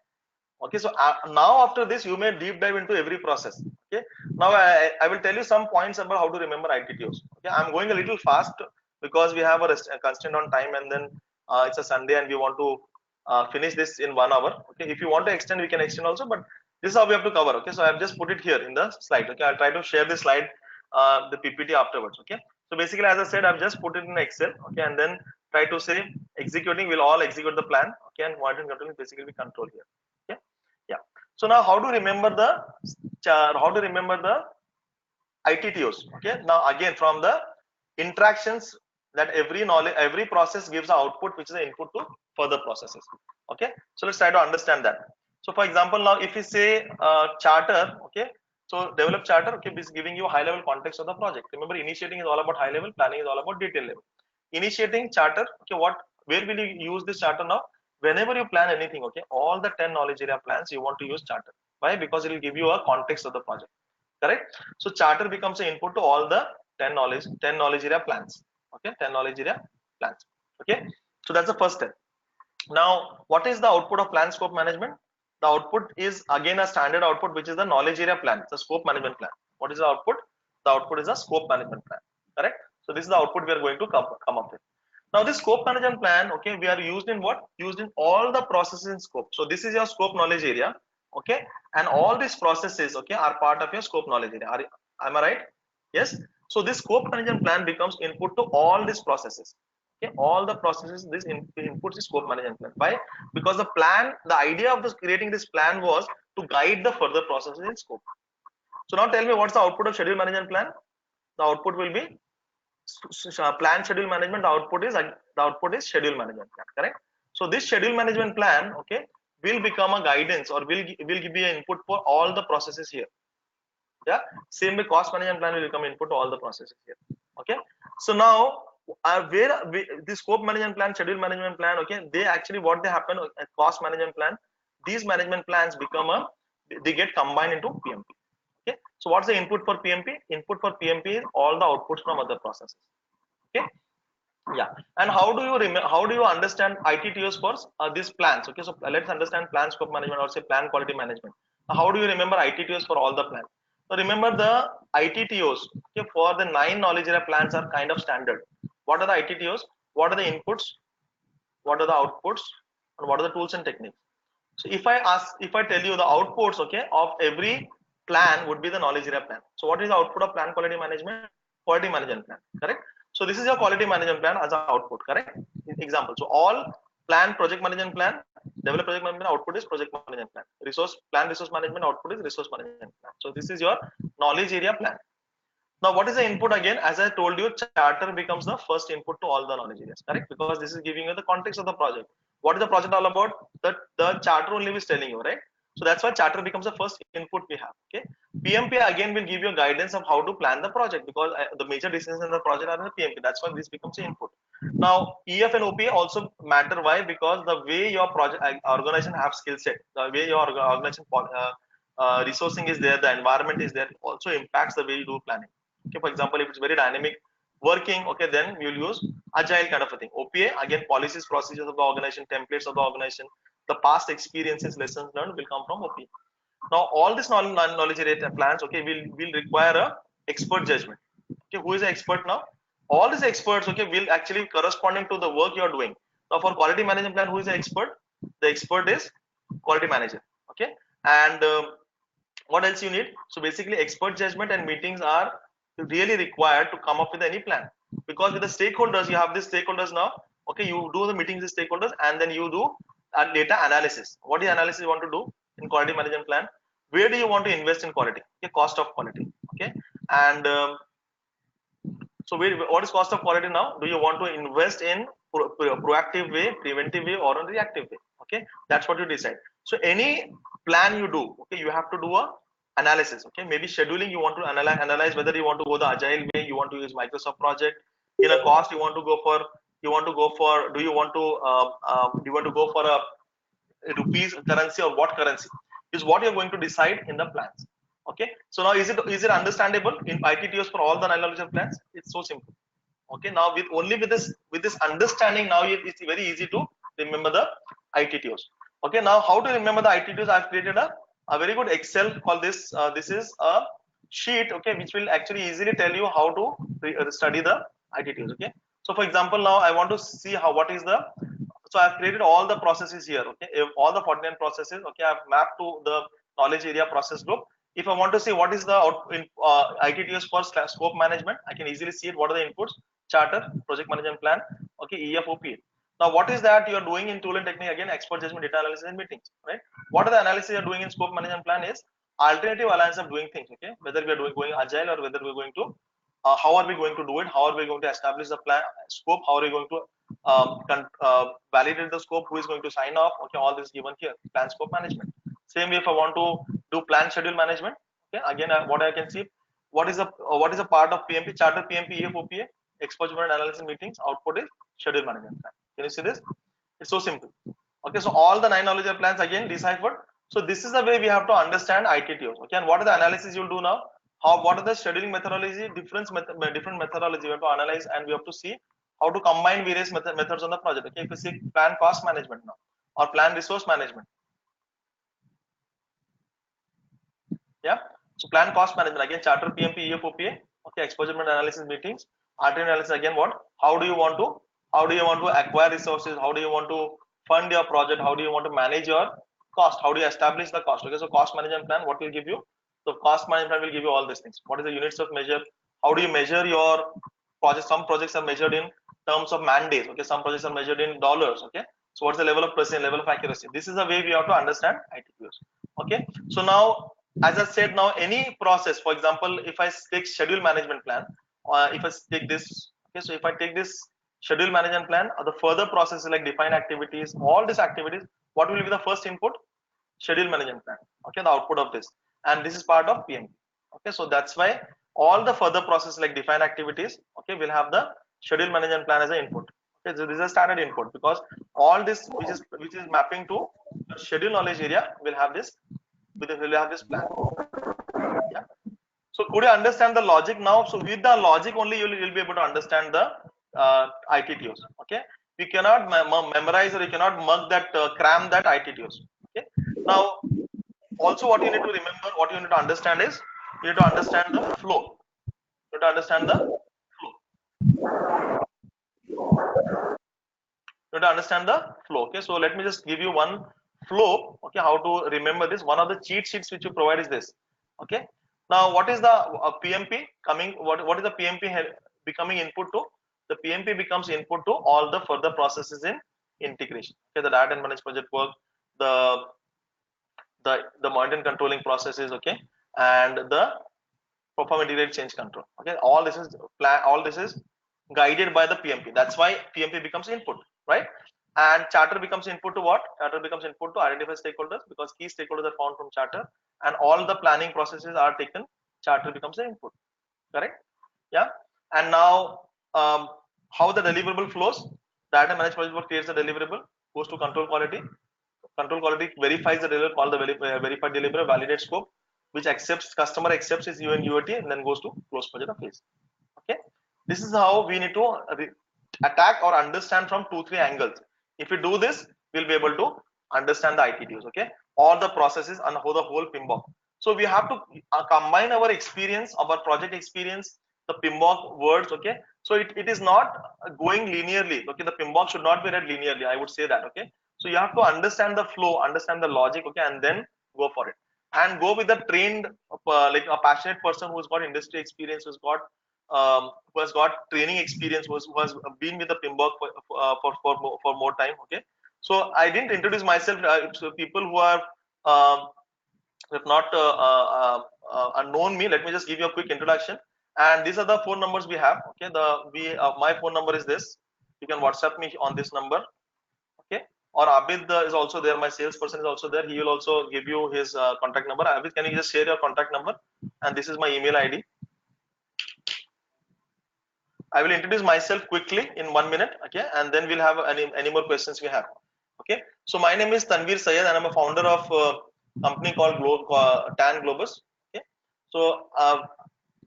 Okay, so now after this you may deep dive into every process. Okay, now I will tell you some points about how to remember ITTOs. Okay, I'm going a little fast because we have a constraint on time, and then it's a Sunday and we want to finish this in 1 hour. Okay, if you want to extend, we can extend also, but this is how we have to cover. Okay, so I've just put it here in the slide. Okay, I'll try to share the slide, the PPT afterwards. Okay, so basically as I said, I've just put it in Excel. Okay, and then try to say executing, we'll all execute the plan. Okay, and monitoring control is basically control here. Okay, yeah, so now how to remember the ITTOs. Okay, now again from the interactions, that every process gives an output which is an input to further processes. Okay, so let's try to understand that. So for example, now if we say charter, okay, so develop charter, okay, is giving you a high level context of the project. Remember, initiating is all about high level, planning is all about detail level. Initiating charter, okay, where will you use this charter now? Whenever you plan anything, okay, all the 10 knowledge area plans you want to use charter. Why? Because it will give you a context of the project. Correct. So charter becomes an input to all the 10 knowledge area plans. Okay, 10 knowledge area plans. Okay, so that's the first step. Now what is the output of plan scope management? The output is again a standard output, which is the knowledge area plan, the scope management plan. What is the output? The output is a scope management plan. Correct. So this is the output we are going to come up with. Now this scope management plan, okay, we are used in what? Used in all the processes in scope. So this is your scope knowledge area. Okay, and all these processes, okay, are part of your scope knowledge area. Am I right? Yes. So this scope management plan becomes input to all these processes. Okay, all the processes, this inputs is scope management plan. Why? Because the idea of this creating this plan was to guide the further processes in scope. So now tell me, what's the output of schedule management plan? The output will be plan schedule management. The output is schedule management plan. Correct. So this schedule management plan, okay, will become a guidance, or will give you an input for all the processes here. Yeah, same way cost management plan will become input to all the processes here. Okay, so now this scope management plan, schedule management plan, okay, they actually what they happen, cost management plan, these management plans they get combined into PMP. Okay, so what's the input for PMP? Input for PMP is all the outputs from other processes. Okay, yeah, and how do you understand ITTOs for these plans? Okay, so let's understand plan scope management, or say plan quality management. How do you remember ITTOs for all the plans? So remember the ITTOs, okay, for the 9 knowledge area plans are kind of standard. What are the ITTOs? What are the inputs? what are the outputs, and what are the tools and techniques. So if I tell you the outputs, okay, of every plan would be the knowledge area plan. So what is the output of plan quality management? Quality management plan, correct? So this is your quality management plan as an output, correct? Example. So all plan project management plan, develop project management output is project management plan. Resource management output is resource management plan. So this is your knowledge area plan. Now, what is the input again? As I told you, charter becomes the first input to all the knowledge areas, correct? Because this is giving you the context of the project. What is the project all about? The charter only is telling you, right? So that's why charter becomes the first input we have. Okay. PMP again will give you a guidance of how to plan the project, because the major decisions in the project are in the PMP. That's why this becomes the input. Now, EF and OPA also matter. Why? Because the way your project organization have skill set, the way your organization resourcing is there, the environment is there, also impacts the way you do planning. Okay, for example, if it's very dynamic working, okay, then you'll use agile kind of a thing. OPA again, policies, procedures of the organization, templates of the organization, the past experiences, lessons learned will come from OPA. Now all this knowledge area plans, okay, will require a expert judgment. Okay, who is the expert now? All these experts, okay, will actually corresponding to the work you are doing. Now for quality management plan, who is the expert? The expert is quality manager. Okay, and what else you need? So basically expert judgment and meetings are really required to come up with any plan, because with the stakeholders, you have these stakeholders now. Okay, you do the meetings with stakeholders, and then you do a data analysis. What is analysis you want to do in quality management plan? Where do you want to invest in quality? Okay, cost of quality. Okay, and so what is cost of quality now? Do you want to invest in proactive way, preventive way, or a reactive way? Okay, that's what you decide. So any plan you do, okay, you have to do a analysis. Okay, maybe scheduling, you want to analyze whether you want to go the agile way, you want to use Microsoft project. In a cost, you want to go for do you want to go for a rupees currency, or what currency is what you're going to decide in the plans. Okay, so now is it understandable in ITTOs for all the 9 plans? It's so simple. Okay, now with this understanding, now it's very easy to remember the ITTOs. Okay, now how to remember the ITTOs? I've created a very good Excel called this. This is a sheet, okay, which will actually easily tell you how to study the ITTOs. Okay, so for example, now I want to see what is the, so I've created all the processes here. Okay, all the 49 processes. Okay, I've mapped to the knowledge area process group. If I want to see what is the ITTOs for scope management, I can easily see it. What are the inputs? Charter, project management plan. Okay, EFOPA. Now, what is that you are doing in tool and technique? Again, expert judgment, data analysis, and meetings. Right? What are the analysis you are doing in scope management plan? Is alternative alliance of doing things. Okay, whether we are going agile, or whether we're going to how are we going to do it? How are we going to establish the plan scope? How are we going to validate the scope? Who is going to sign off? Okay, all this given here. Plan scope management. Same way, if I want to do plan schedule management, okay, again, what I can see, what is a part of PMP charter, PMP EFOPA, exposure analysis meetings, output is schedule management plan. Can you see this? It's so simple. Okay, so all the 9 knowledge plans again deciphered. So this is the way we have to understand ITTOs. Okay, and what are the analysis you'll do now? What are the scheduling methodology? Different methodology we have to analyze, and we have to see how to combine various methods on the project. Okay, if you see plan cost management now, or plan resource management. Yeah, so plan cost management again, charter, PMP EFOPA. Okay, exposure analysis meetings, alternate analysis again. What? How do you want to acquire resources? How do you want to fund your project? How do you want to manage your cost? How do you establish the cost? Okay, so cost management plan, what will give you? So cost management will give you all these things. What is the units of measure? How do you measure your project? Some projects are measured in terms of man days. Okay, some projects are measured in dollars. Okay, so what's the level of precision, level of accuracy? This is the way we have to understand ITPOs. Okay, so now, as I said, now any process, for example, if I take schedule management plan, if I take this, okay, so if I take this schedule management plan, the further processes like define activities, all these activities, what will be the first input? Schedule management plan. Okay, the output of this, and this is part of PMP. Okay, so that's why all the further processes like define activities, okay, will have the schedule management plan as an input. Okay, so this is a standard input, because all this which is mapping to schedule knowledge area will have this plan. Yeah. So could you understand the logic now? So with the logic only, you'll be able to understand the ITTOs. Okay, we cannot memorize, or you cannot mug that, cram that ITTOs. Okay. Now, also what you need to remember, what you need to understand is, you need to understand the flow. You need to understand the flow. You have to understand the flow. Okay, so let me just give you one flow. Okay, how to remember this. One of the cheat sheets which you provide is this. Okay, now what is the PMP coming? What is the PMP becoming input to? The PMP becomes input to all the further processes in integration. Okay, the data and manage project work, the the monitoring controlling processes. Okay, and the perform integrated change control. Okay, all this is guided by the PMP. That's why PMP becomes input, right? And charter becomes input to what? Charter becomes input to identify stakeholders, because key stakeholders are found from charter, and all the planning processes are taken. Charter becomes the input, correct? Yeah. And now how the deliverable flows. Data managed project work creates the deliverable, goes to control quality. Control quality verifies the deliverable, called the verified deliverable, validate scope, which accepts customer accepts his UAT, and then goes to close project phase. Okay, this is how we need to attack or understand from 2-3 angles. If we do this, we'll be able to understand the ITTOs. Okay, all the processes and how the whole PMBOK. So we have to combine our experience, our project experience, the PMBOK words. Okay, so it is not going linearly. Okay, the PMBOK should not be read linearly, I would say that. Okay, so you have to understand the flow, understand the logic. Okay, and then go for it, and go with the trained like a passionate person who's got industry experience, who has got training experience, who has been with the PMBOK for more time. Okay, so I didn't introduce myself. So people who are have not unknown me, let me just give you a quick introduction. And these are the phone numbers we have. Okay, my phone number is this. You can WhatsApp me on this number. Okay, or Abid is also there. My salesperson is also there. He will also give you his contact number. Abid, can you just share your contact number? And this is my email ID. I will introduce myself quickly in 1 minute. Okay, and then we'll have any more questions we have. Okay, so my name is Tanveer Sayed, and I'm a founder of a company called TAN Globus. Okay, so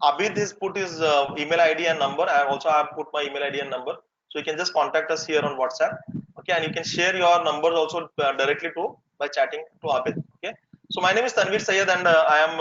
Abid has put his email ID and number. I also have put my email ID and number, so you can just contact us here on WhatsApp. Okay, and you can share your numbers also directly to by chatting to Abid. Okay, so my name is Tanveer Sayed, and I am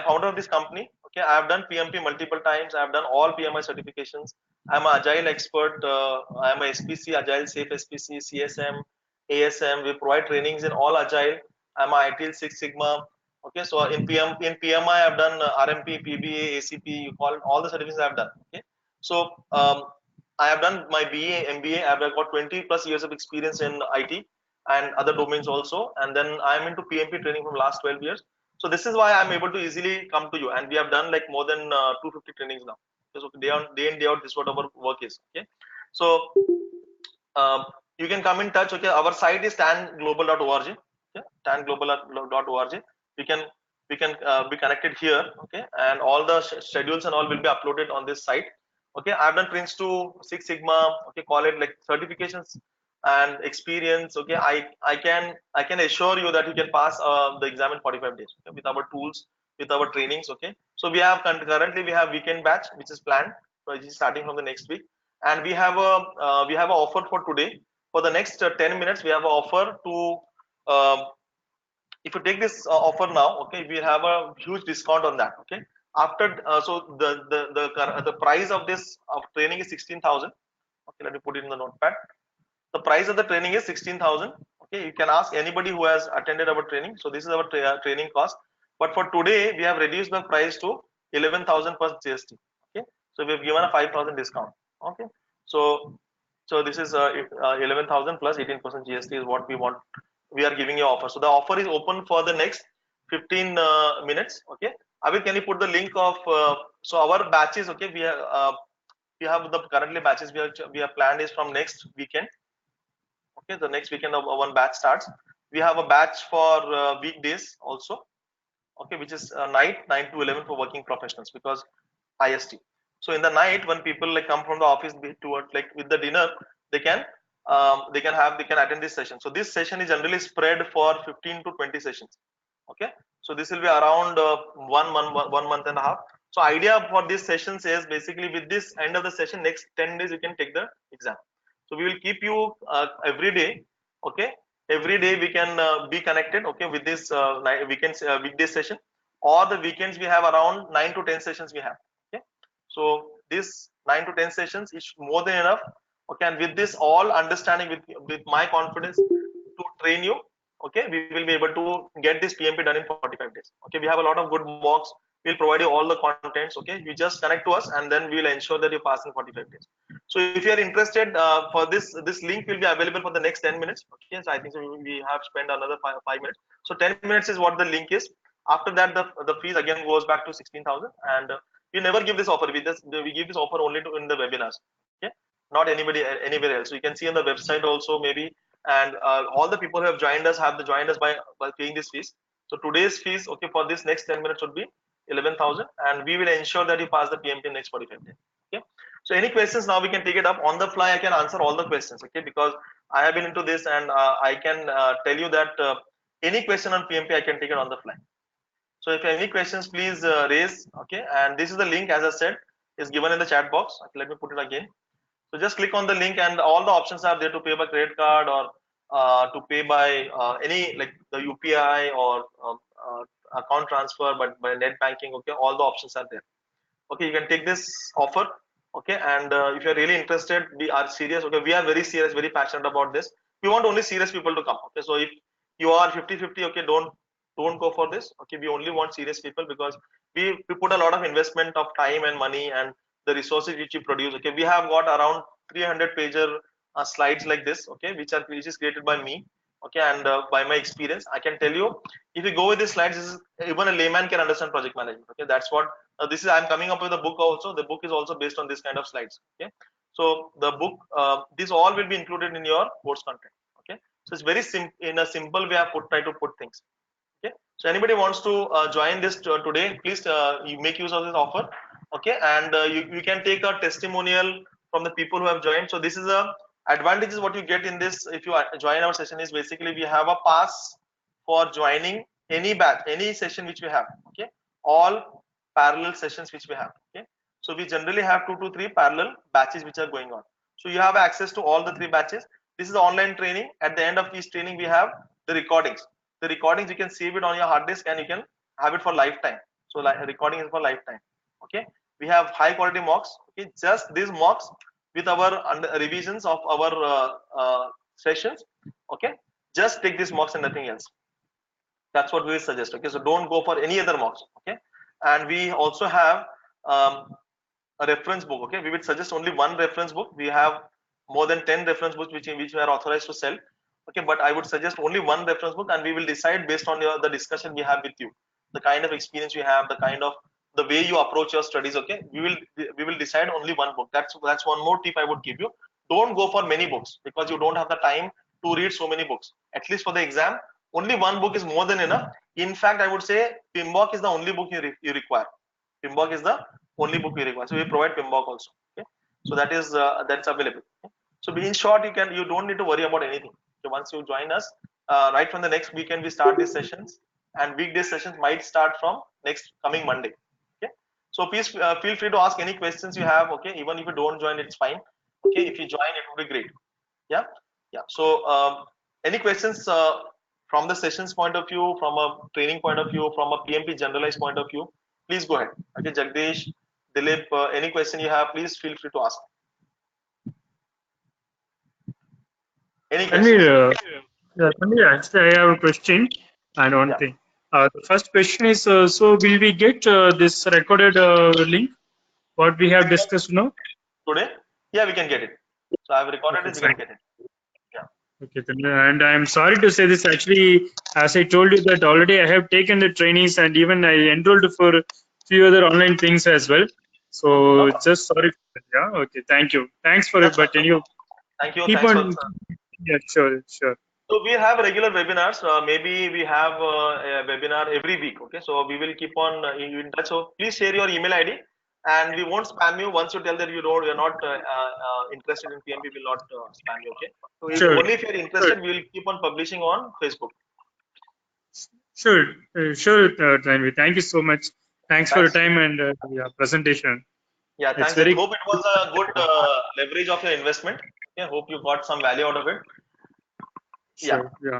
founder of this company. Okay, I have done PMP multiple times. I have done all PMI certifications. I am an agile expert. I am a SPC, Agile Safe SPC, CSM, ASM. We provide trainings in all agile. I am a ITIL Six Sigma. Okay, so in PMI I have done RMP, PBA, ACP. You call it, all the certifications I have done. Okay, so I have done my BA, MBA. I have got 20 plus years of experience in IT and other domains also. And then I am into PMP training from last 12 years. So this is why I'm able to easily come to you, and we have done like more than 250 trainings now. So day in day out, this is what our work is. Okay, so you can come in touch. Okay, our site is tanglobal.org. Okay, tanglobal.org. We can be connected here. Okay, and all the schedules and all will be uploaded on this site. Okay, I've done Prince 2, Six Sigma. Okay, call it like certifications and experience. Okay, I can assure you that you can pass the exam in 45 days. Okay, with our tools, with our trainings. Okay, so we have currently we have weekend batch which is planned, which is starting from the next week, and we have an offer for today. For the next 10 minutes, we have an offer to if you take this offer now. Okay, we have a huge discount on that. Okay, after so the price of this training is 16,000. Okay, let me put it in the notepad. The price of the training is 16,000. Okay, you can ask anybody who has attended our training. So this is our training cost. But for today, we have reduced the price to 11,000 plus GST. Okay, so we have given a 5,000 discount. Okay, so this is 11,000 plus 18% GST is what we are giving you offer. So the offer is open for the next 15 minutes. Okay, Abid, can you put the link of so our batches? Okay, we have the currently batches we have planned is from next weekend. Okay, the next weekend of one batch starts. We have a batch for weekdays also. Okay, which is night 9 to 11 for working professionals, because IST. So in the night, when people like come from the office towards like with the dinner, they can attend this session. So this session is generally spread for 15 to 20 sessions. Okay, so this will be around 1 month and a half. So idea for these sessions is basically with this end of the session, next 10 days you can take the exam. So we will keep you every day. Okay, every day we can be connected. Okay, with this weekday session, or the weekends we have around 9 to 10 sessions we have. Okay, so this 9 to 10 sessions is more than enough Okay, and with this all understanding, with my confidence to train you, okay, we will be able to get this PMP done in 45 days. Okay, we have a lot of good mocks. We'll provide you all the contents. Okay, you just connect to us, and then we will ensure that you pass in 45 days. So if you are interested, for this link will be available for the next 10 minutes. Okay, so I think so we have spent another 5 minutes. So 10 minutes is what the link is. After that, the fees again goes back to 16,000, and we never give this offer. We give this offer only to in the webinars. Okay, not anybody anywhere else. So you can see on the website also maybe, and all the people who have joined us have joined us by paying this fees. So today's fees, okay, for this next 10 minutes would be 11,000, and we will ensure that you pass the PMP in next 45 days. Okay. So any questions now we can take it up on the fly. I can answer all the questions. Okay, because I have been into this, and I can tell you that any question on PMP I can take it on the fly. So if you have any questions, please raise. Okay, and this is the link, as I said, is given in the chat box. Okay, let me put it again. So just click on the link, and all the options are there to pay by credit card, or to pay by any, like the UPI or account transfer, but by net banking. Okay, all the options are there. Okay, you can take this offer. Okay, and if you're really interested, we are serious. Okay, we are very serious, very passionate about this. We want only serious people to come. Okay, so if you are 50-50, okay, don't go for this. Okay, we only want serious people, because we put a lot of investment of time and money and the resources which we produce. Okay, we have got around 300 pager slides like this. Okay, which is created by me. Okay, and by my experience, I can tell you, if you go with these slides, even a layman can understand project management. Okay, that's what this is. I'm coming up with a book also. The book is also based on this kind of slides. Okay, so the book, this all will be included in your course content. Okay, so it's very in a simple way I try to put things. Okay, so anybody wants to join this today, please you make use of this offer. Okay, and you can take a testimonial from the people who have joined. So this is a advantage, is what you get in this. If you join our session, is basically we have a pass for joining any batch, any session which we have. Okay, all parallel sessions which we have. Okay, so we generally have 2 to 3 parallel batches which are going on. So you have access to all the 3 batches. This is the online training. At the end of each training, we have the recordings. The recordings, you can save it on your hard disk, and you can have it for lifetime. So like recording is for lifetime. Okay, we have high quality mocks. Okay, just these mocks with our revisions of our sessions. Okay, just take these mocks and nothing else. That's what we suggest. Okay, so don't go for any other mocks. Okay, and we also have a reference book. Okay, we would suggest only one reference book. We have more than 10 reference books which we are authorized to sell. Okay, but I would suggest only one reference book, and we will decide based on the discussion we have with you, the kind of experience you have, the kind of the way you approach your studies. Okay, we will decide only one book. That's one more tip I would give you. Don't go for many books, because you don't have the time to read so many books. At least for the exam, only one book is more than enough. In fact, I would say PMBOK is the only book you require. PMBOK is the only book we require. So we provide PMBOK also. Okay, so that's available. Okay? So in short, you don't need to worry about anything. So once you join us, right from the next weekend we start these sessions, and weekday sessions might start from next coming Monday. Okay, so please feel free to ask any questions you have. Okay, even if you don't join, it's fine. Okay, if you join, it would be great. Yeah, yeah. So any questions from the sessions point of view, from a training point of view, from a PMP generalized point of view, please go ahead. Okay, Jagdish, Dilip, any question you have, please feel free to ask. Any questions? Tanvir, actually, I have a question and one Yeah. thing. The first question is, so will we get this recorded link, what we have discussed now? Today? Yeah, we can get it. So I've recorded Okay, it, we fine. can get it. Yeah. Okay, Tanvir, and I'm sorry to say this. Actually, as I told you that already, I have taken the trainings and even I enrolled for few other online things as well. No So problem. just sorry. Yeah. Okay. Thank you. Thanks for it. That's fine. But No anyway, problem. Thank you. keep Thanks for. on. Yeah. Sure. Sure. So we have regular webinars. Maybe we have a webinar every week. Okay. So we will keep on in touch. So please share your email ID, and we won't spam you. Once you tell that you're not interested in PMP, we will not spam you. Okay. So Sure. only if you're Sure. interested, we will keep on publishing on Facebook. Sure. Sure. Tanvi. Thank you so much. Thanks for your Thanks. time and yeah, presentation. Yeah, It's thanks. I very hope it was a good leverage of your investment. Okay, hope you got some value out of it. Yeah, sure. Yeah.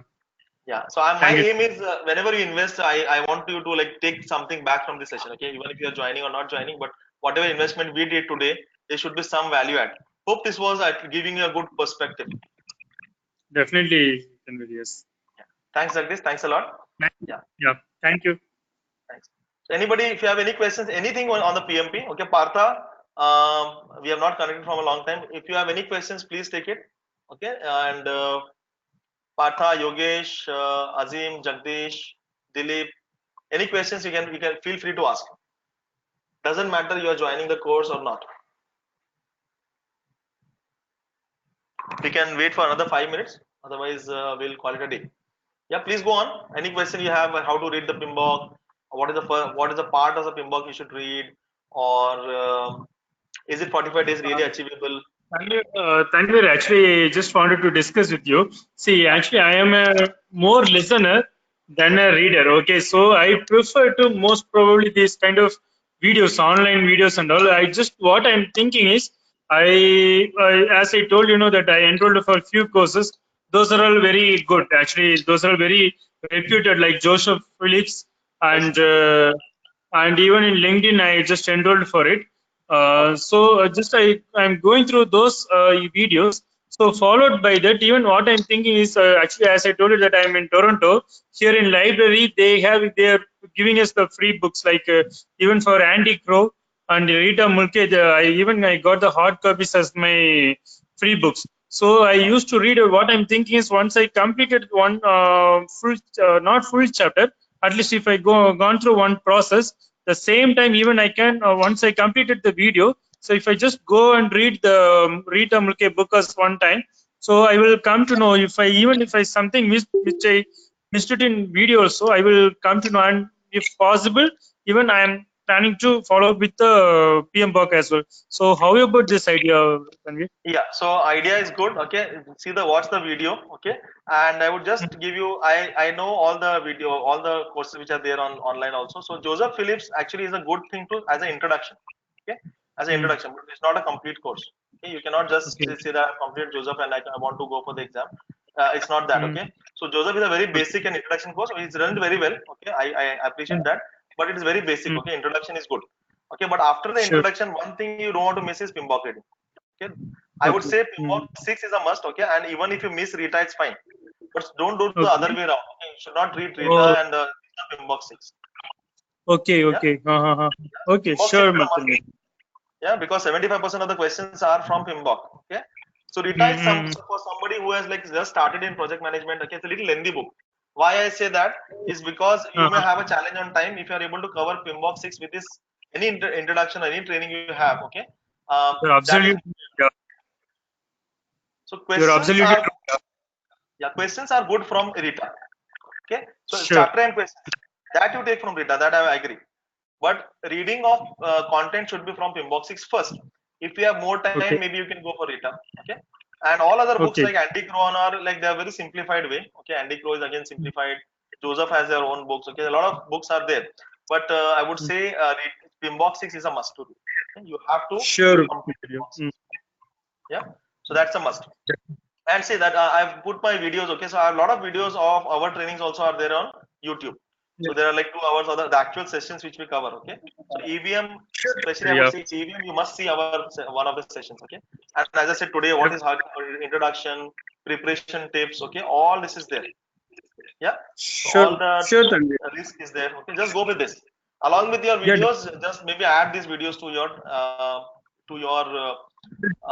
yeah. So my Thank you. aim is whenever you invest, I want you to like take something back from this session. Okay, even if you are joining or not joining, but whatever investment we did today, there should be some value add. Hope this was giving you a good perspective. Definitely, Tanvir, yes. Thanks, Jagdish. Thanks a lot. Yeah. Yeah. Thank you. Thanks. So anybody, if you have any questions, anything on the PMP, okay, Partha, we have not connected from a long time. If you have any questions, please take it. Okay, and Partha, Yogesh, Azim, Jagdish, Dilip, any questions you can feel free to ask. Doesn't matter you are joining the course or not. We can wait for another 5 minutes. Otherwise, we'll call it a day. Yeah, please go on. Any question you have? How to read the PMBOK? What is the part of the PMBOK you should read? Or is it 45 days really achievable? Tanvir, actually, just wanted to discuss with you. See, actually, I am a more listener than a reader. Okay, so I prefer to most probably these kind of videos, online videos and all. I just what I'm thinking is, as I told you know that I enrolled for a few courses. Those are all very good. Actually, those are very reputed, like Joseph Phillips and Yes. and even in LinkedIn, I just enrolled for it. So just I'm going through those videos. So followed by that, even what I'm thinking is actually, as I told you that I'm in Toronto. Here in library, they're giving us the free books like even for Andy Crow and Rita Mulke. I got the hard copies as my free books. So I used to read. What I'm thinking is once I completed one not full chapter, at least if I gone through one process, the same time even I can once I completed the video. So if I just go and read the Rita Mulke book as one time, so I will come to know if I something missed which I missed it in video also, I will come to know, and if possible, even I am planning to follow up with the PM book as well. So how about this idea, Tanvir? Yeah, so idea is good. Okay, watch the video. Okay, and I would just give you. I know all the video, all the courses which are there on online also. So Joseph Phillips actually is a good thing to as an introduction. Okay, as an Hmm. introduction, but it's not a complete course. Okay, you cannot just Okay. say that I've completed Joseph and I want to go for the exam. It's not that. Hmm. Okay, so Joseph is a very Okay. basic and introduction course. It's run very well. Okay, I appreciate Hmm. that, but it is very basic. Hmm. Okay, introduction is good. Okay, but after the Sure. introduction, one thing you don't want to miss is PMBOK reading. Okay, I would Okay. say Hmm. PMBOK 6 is a must. Okay, and even if you miss Rita, it's fine. But don't do the other Okay. way around. Okay, you should not read Rita Oh, and PMBOK 6. okay. Yeah, Okay. Okay. PMBOK 6 Sure, is a must. Tanvir. Yeah, because 75% of the questions are from PMBOK. Okay, so Rita is Hmm. for somebody who has like just started in project management. Okay, it's a little lengthy book. Why I say that is because you may have a challenge on time if you are able to cover PMBOK 6 with this any introduction, any training you have. Okay, You're that is absolutely, yeah. so You're questions absolutely are true. Yeah. questions are good from Rita. Okay, so Sure. chapter and questions that you take from Rita, that I agree. But reading of content should be from PMBOK 6 first. If you have more time, Okay. maybe you can go for Rita. Okay, and all other books Okay. like Andy Crow are like they are very simplified way. Okay, Andy Crow is again simplified. Joseph has their own books. Okay, a lot of books are there, but I would say PMBOK 6 is a must to do. Okay? You have to Sure. complete PMBOK Hmm. 6. Yeah, so that's a must. And say that I've put my videos. Okay, so I have a lot of videos of our trainings also are there on YouTube. Yeah. So there are like 2 hours of the actual sessions which we cover. Okay, so EVM, especially I would Yeah. say EVM, you must see our one of the sessions. Okay, and as I said today, what is hard introduction, preparation tips. Okay, all this is there. Yeah, so Sure. all the Sure, Tanvir. risk is there. Okay, just go with this. Along with your Yeah. videos, just maybe add these videos to your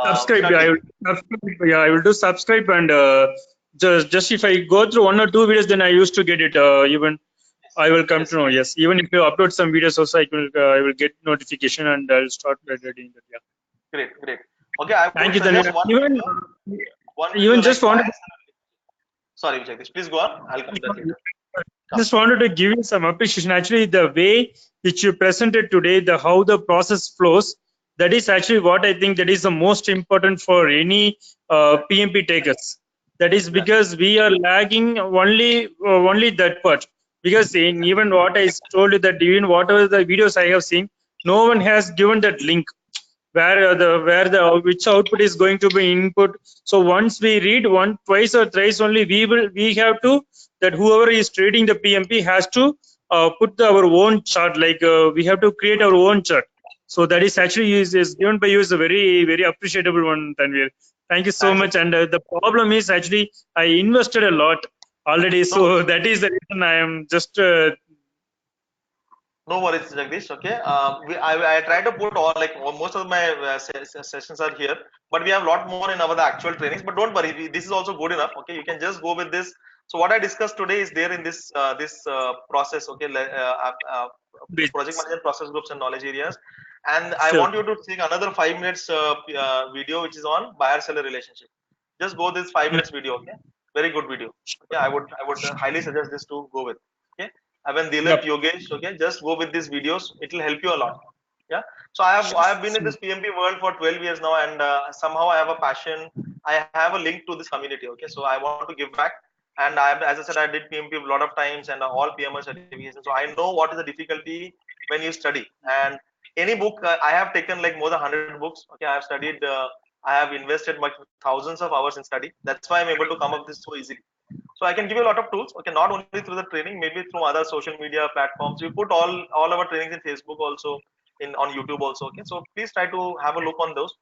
Subscribe. Yeah, I study. will subscribe. Yeah, I will do subscribe and just if I go through one or two videos, then I used to get it. Even I will come to Yes, know. Yes. Even if you upload some videos, also I will get notification and I'll start editing that. Yeah. great. Okay, I would Thank you, suggest Tanvir. one video Even like just why. wanted. Sorry, Jagdish, please go on. I'll come to that later. Come. Just wanted to give you some appreciation. Actually, the way which you presented today, the how the process flows, that is actually what I think that is the most important for any PMP takers. That is Yeah, because we are lagging only that part. Because in even what I told you that even whatever the videos I have seen, no one has given that link where the which output is going to be input. So once we read one twice or thrice only, we have to that whoever is trading the PMP has to put our own chart, like we have to create our own chart. So that is actually is given by you is a very appreciable one, Tanvir. Thank you so Thanks. much. And the problem is actually I invested a lot already, so that is the reason I am just No worries, Jagdish. Okay. I try to put all like most of my sessions are here, but we have a lot more in our the actual trainings. But don't worry, this is also good enough. Okay, you can just go with this. So what I discussed today is there in this process. Okay, project bits. management process groups and knowledge areas. And I Sure. want you to take another 5 minutes video which is on buyer seller relationship. Just go this 5 minutes video. Okay, very good video. Okay, I would highly suggest this to go with. Okay. When Dilip, Yep. Yogesh, okay, just go with these videos. It will help you a lot. Yeah. So I have been in this PMP world for 12 years now, and somehow I have a passion. I have a link to this community. Okay, so I want to give back. And as I said, I did PMP a lot of times and all PMR certifications. So I know what is the difficulty when you study. And any book I have taken like more than 100 books. Okay, I have studied. I have invested like thousands of hours in study. That's why I'm able to come up with this so easily. So I can give you a lot of tools. Okay, not only through the training, maybe through other social media platforms. We put all our trainings in Facebook also, in on YouTube also. Okay, so please try to have a look on those,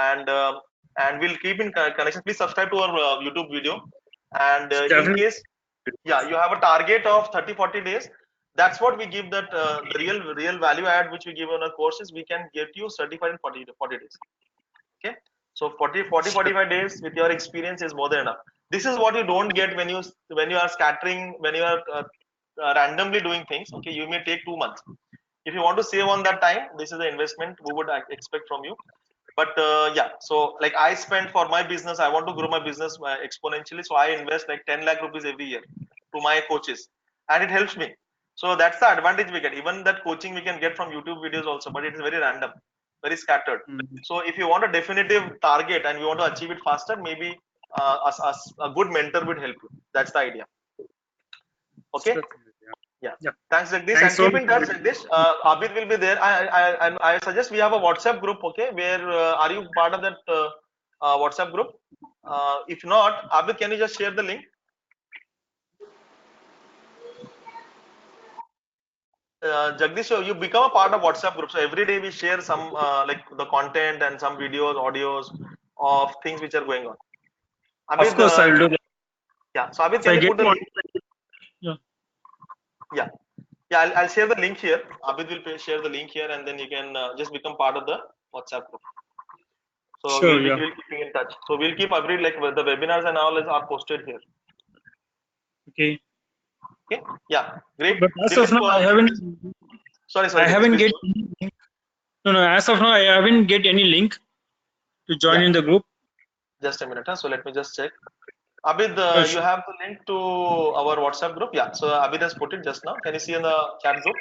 and we'll keep in connection. Please subscribe to our YouTube video, and in Definitely. case, yeah, you have a target of 30-40 days. That's what we give, that the real value add which we give on our courses. We can get you certified in 40 days. Okay, so 45 days with your experience is more than enough. This is what you don't get when you are scattering, when you are randomly doing things. Okay, you may take 2 months. If you want to save on that time, this is the investment we would expect from you. But yeah, so like I spend for my business, I want to grow my business exponentially, so I invest like 10 lakh rupees every year to my coaches, and it helps me. So that's the advantage we get. Even that coaching we can get from YouTube videos also, but it is very random, very scattered. So if you want a definitive target and you want to achieve it faster, maybe a good mentor would help you. That's the idea. Okay. Sure. Yeah. Yeah. Thanks, Jagdish. Thanks And so keep much. in touch, Jagdish. Abid will be there. I suggest we have a WhatsApp group. Okay, where are you part of that WhatsApp group? If not, Abid, can you just share the link? Jagdish, you become a part of WhatsApp group. So every day we share some like the content and some videos, audios of things which are going on. Of Abid, course, I'll do that. yeah. So Abid, If can I you get put the one, link? yeah. Yeah. Yeah, I'll share the link here. Abid will share the link here, and then you can just become part of the WhatsApp group. So Sure. Yeah. we'll keep in touch. So we'll keep agreed, like the webinars and all are posted here. Okay. Okay. Yeah. Great. But as of Dilip, now, sorry, I Jagdish, haven't please get go. any link. No, no. As of now, I haven't get any link to join Yeah. in the group. Just a minute. Huh? So let me just check. Abid, you Sure. have the link to our WhatsApp group. Yeah. So Abid has put it just now. Can you see in the chat group?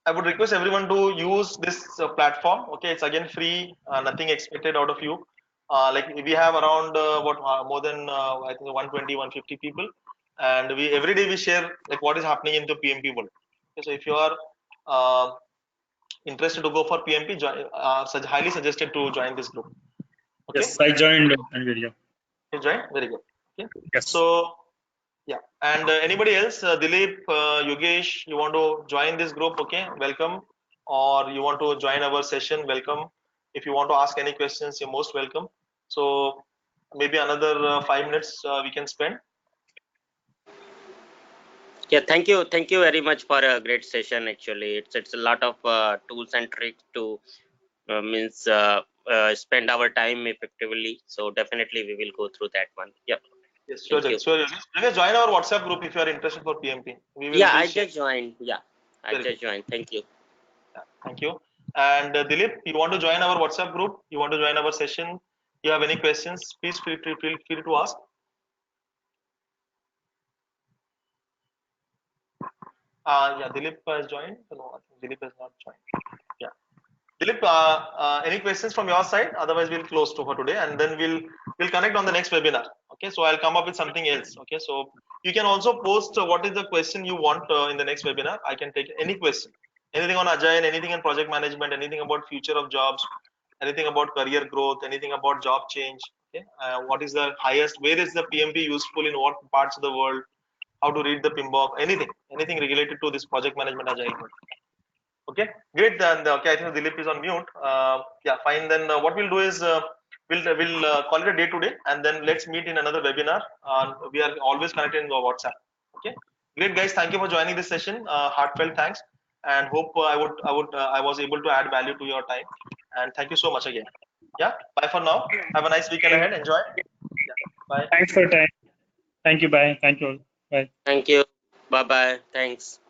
I would request everyone to use this platform. Okay, it's again free, nothing expected out of you. Like we have around more than I think 120, 150 people, and we every day we share like what is happening in the PMP world. Okay, so if you are uh, interested to go for PMP, highly suggested to join this group. Okay, Yes, I joined Tanvir. Yeah. you join, very good. Okay, Yes. so yeah, and anybody else, Dilip, Yogesh, you want to join this group? Okay, welcome. Or you want to join our session? Welcome. If you want to ask any questions, you're most welcome. So maybe another 5 minutes we can spend. Yeah, thank you very much for a great session. Actually, it's a lot of tools and tricks to means spend our time effectively. So definitely we will go through that one. Yep. Yes, sure, Thank you. sure. You can join our WhatsApp group if you are interested for PMP. Yeah, We'll I share. just joined. Yeah, I Very good. just joined. Thank you. Yeah, thank you. And Dilip, you want to join our WhatsApp group? You want to join our session? You have any questions? Please feel free to ask. Yeah, Dilip has joined. No, I think Dilip has not joined. Yeah. Dilip, any questions from your side? Otherwise, we'll close for today, and then we'll connect on the next webinar. Okay, so I'll come up with something else. Okay, so you can also post what is the question you want in the next webinar. I can take any question, anything on agile, anything on project management, anything about future of jobs, anything about career growth, anything about job change. Okay, what is the highest? Where is the PMP useful in what parts of the world? how to read the PMBOK, anything related to this project management agile. Okay, great. Then okay, I think Dilip is on mute. Yeah, fine. Then what we'll do is we'll call it a day today, and then let's meet in another webinar. We are always connected in WhatsApp. Okay, great guys. Thank you for joining this session. Heartfelt thanks, and hope I was able to add value to your time. And thank you so much again. Yeah, bye for now. Have a nice weekend ahead. Enjoy. Yeah, bye. Thanks for your time. Thank you. Bye. Thank you all. Bye. Thank you. Bye bye. Thanks.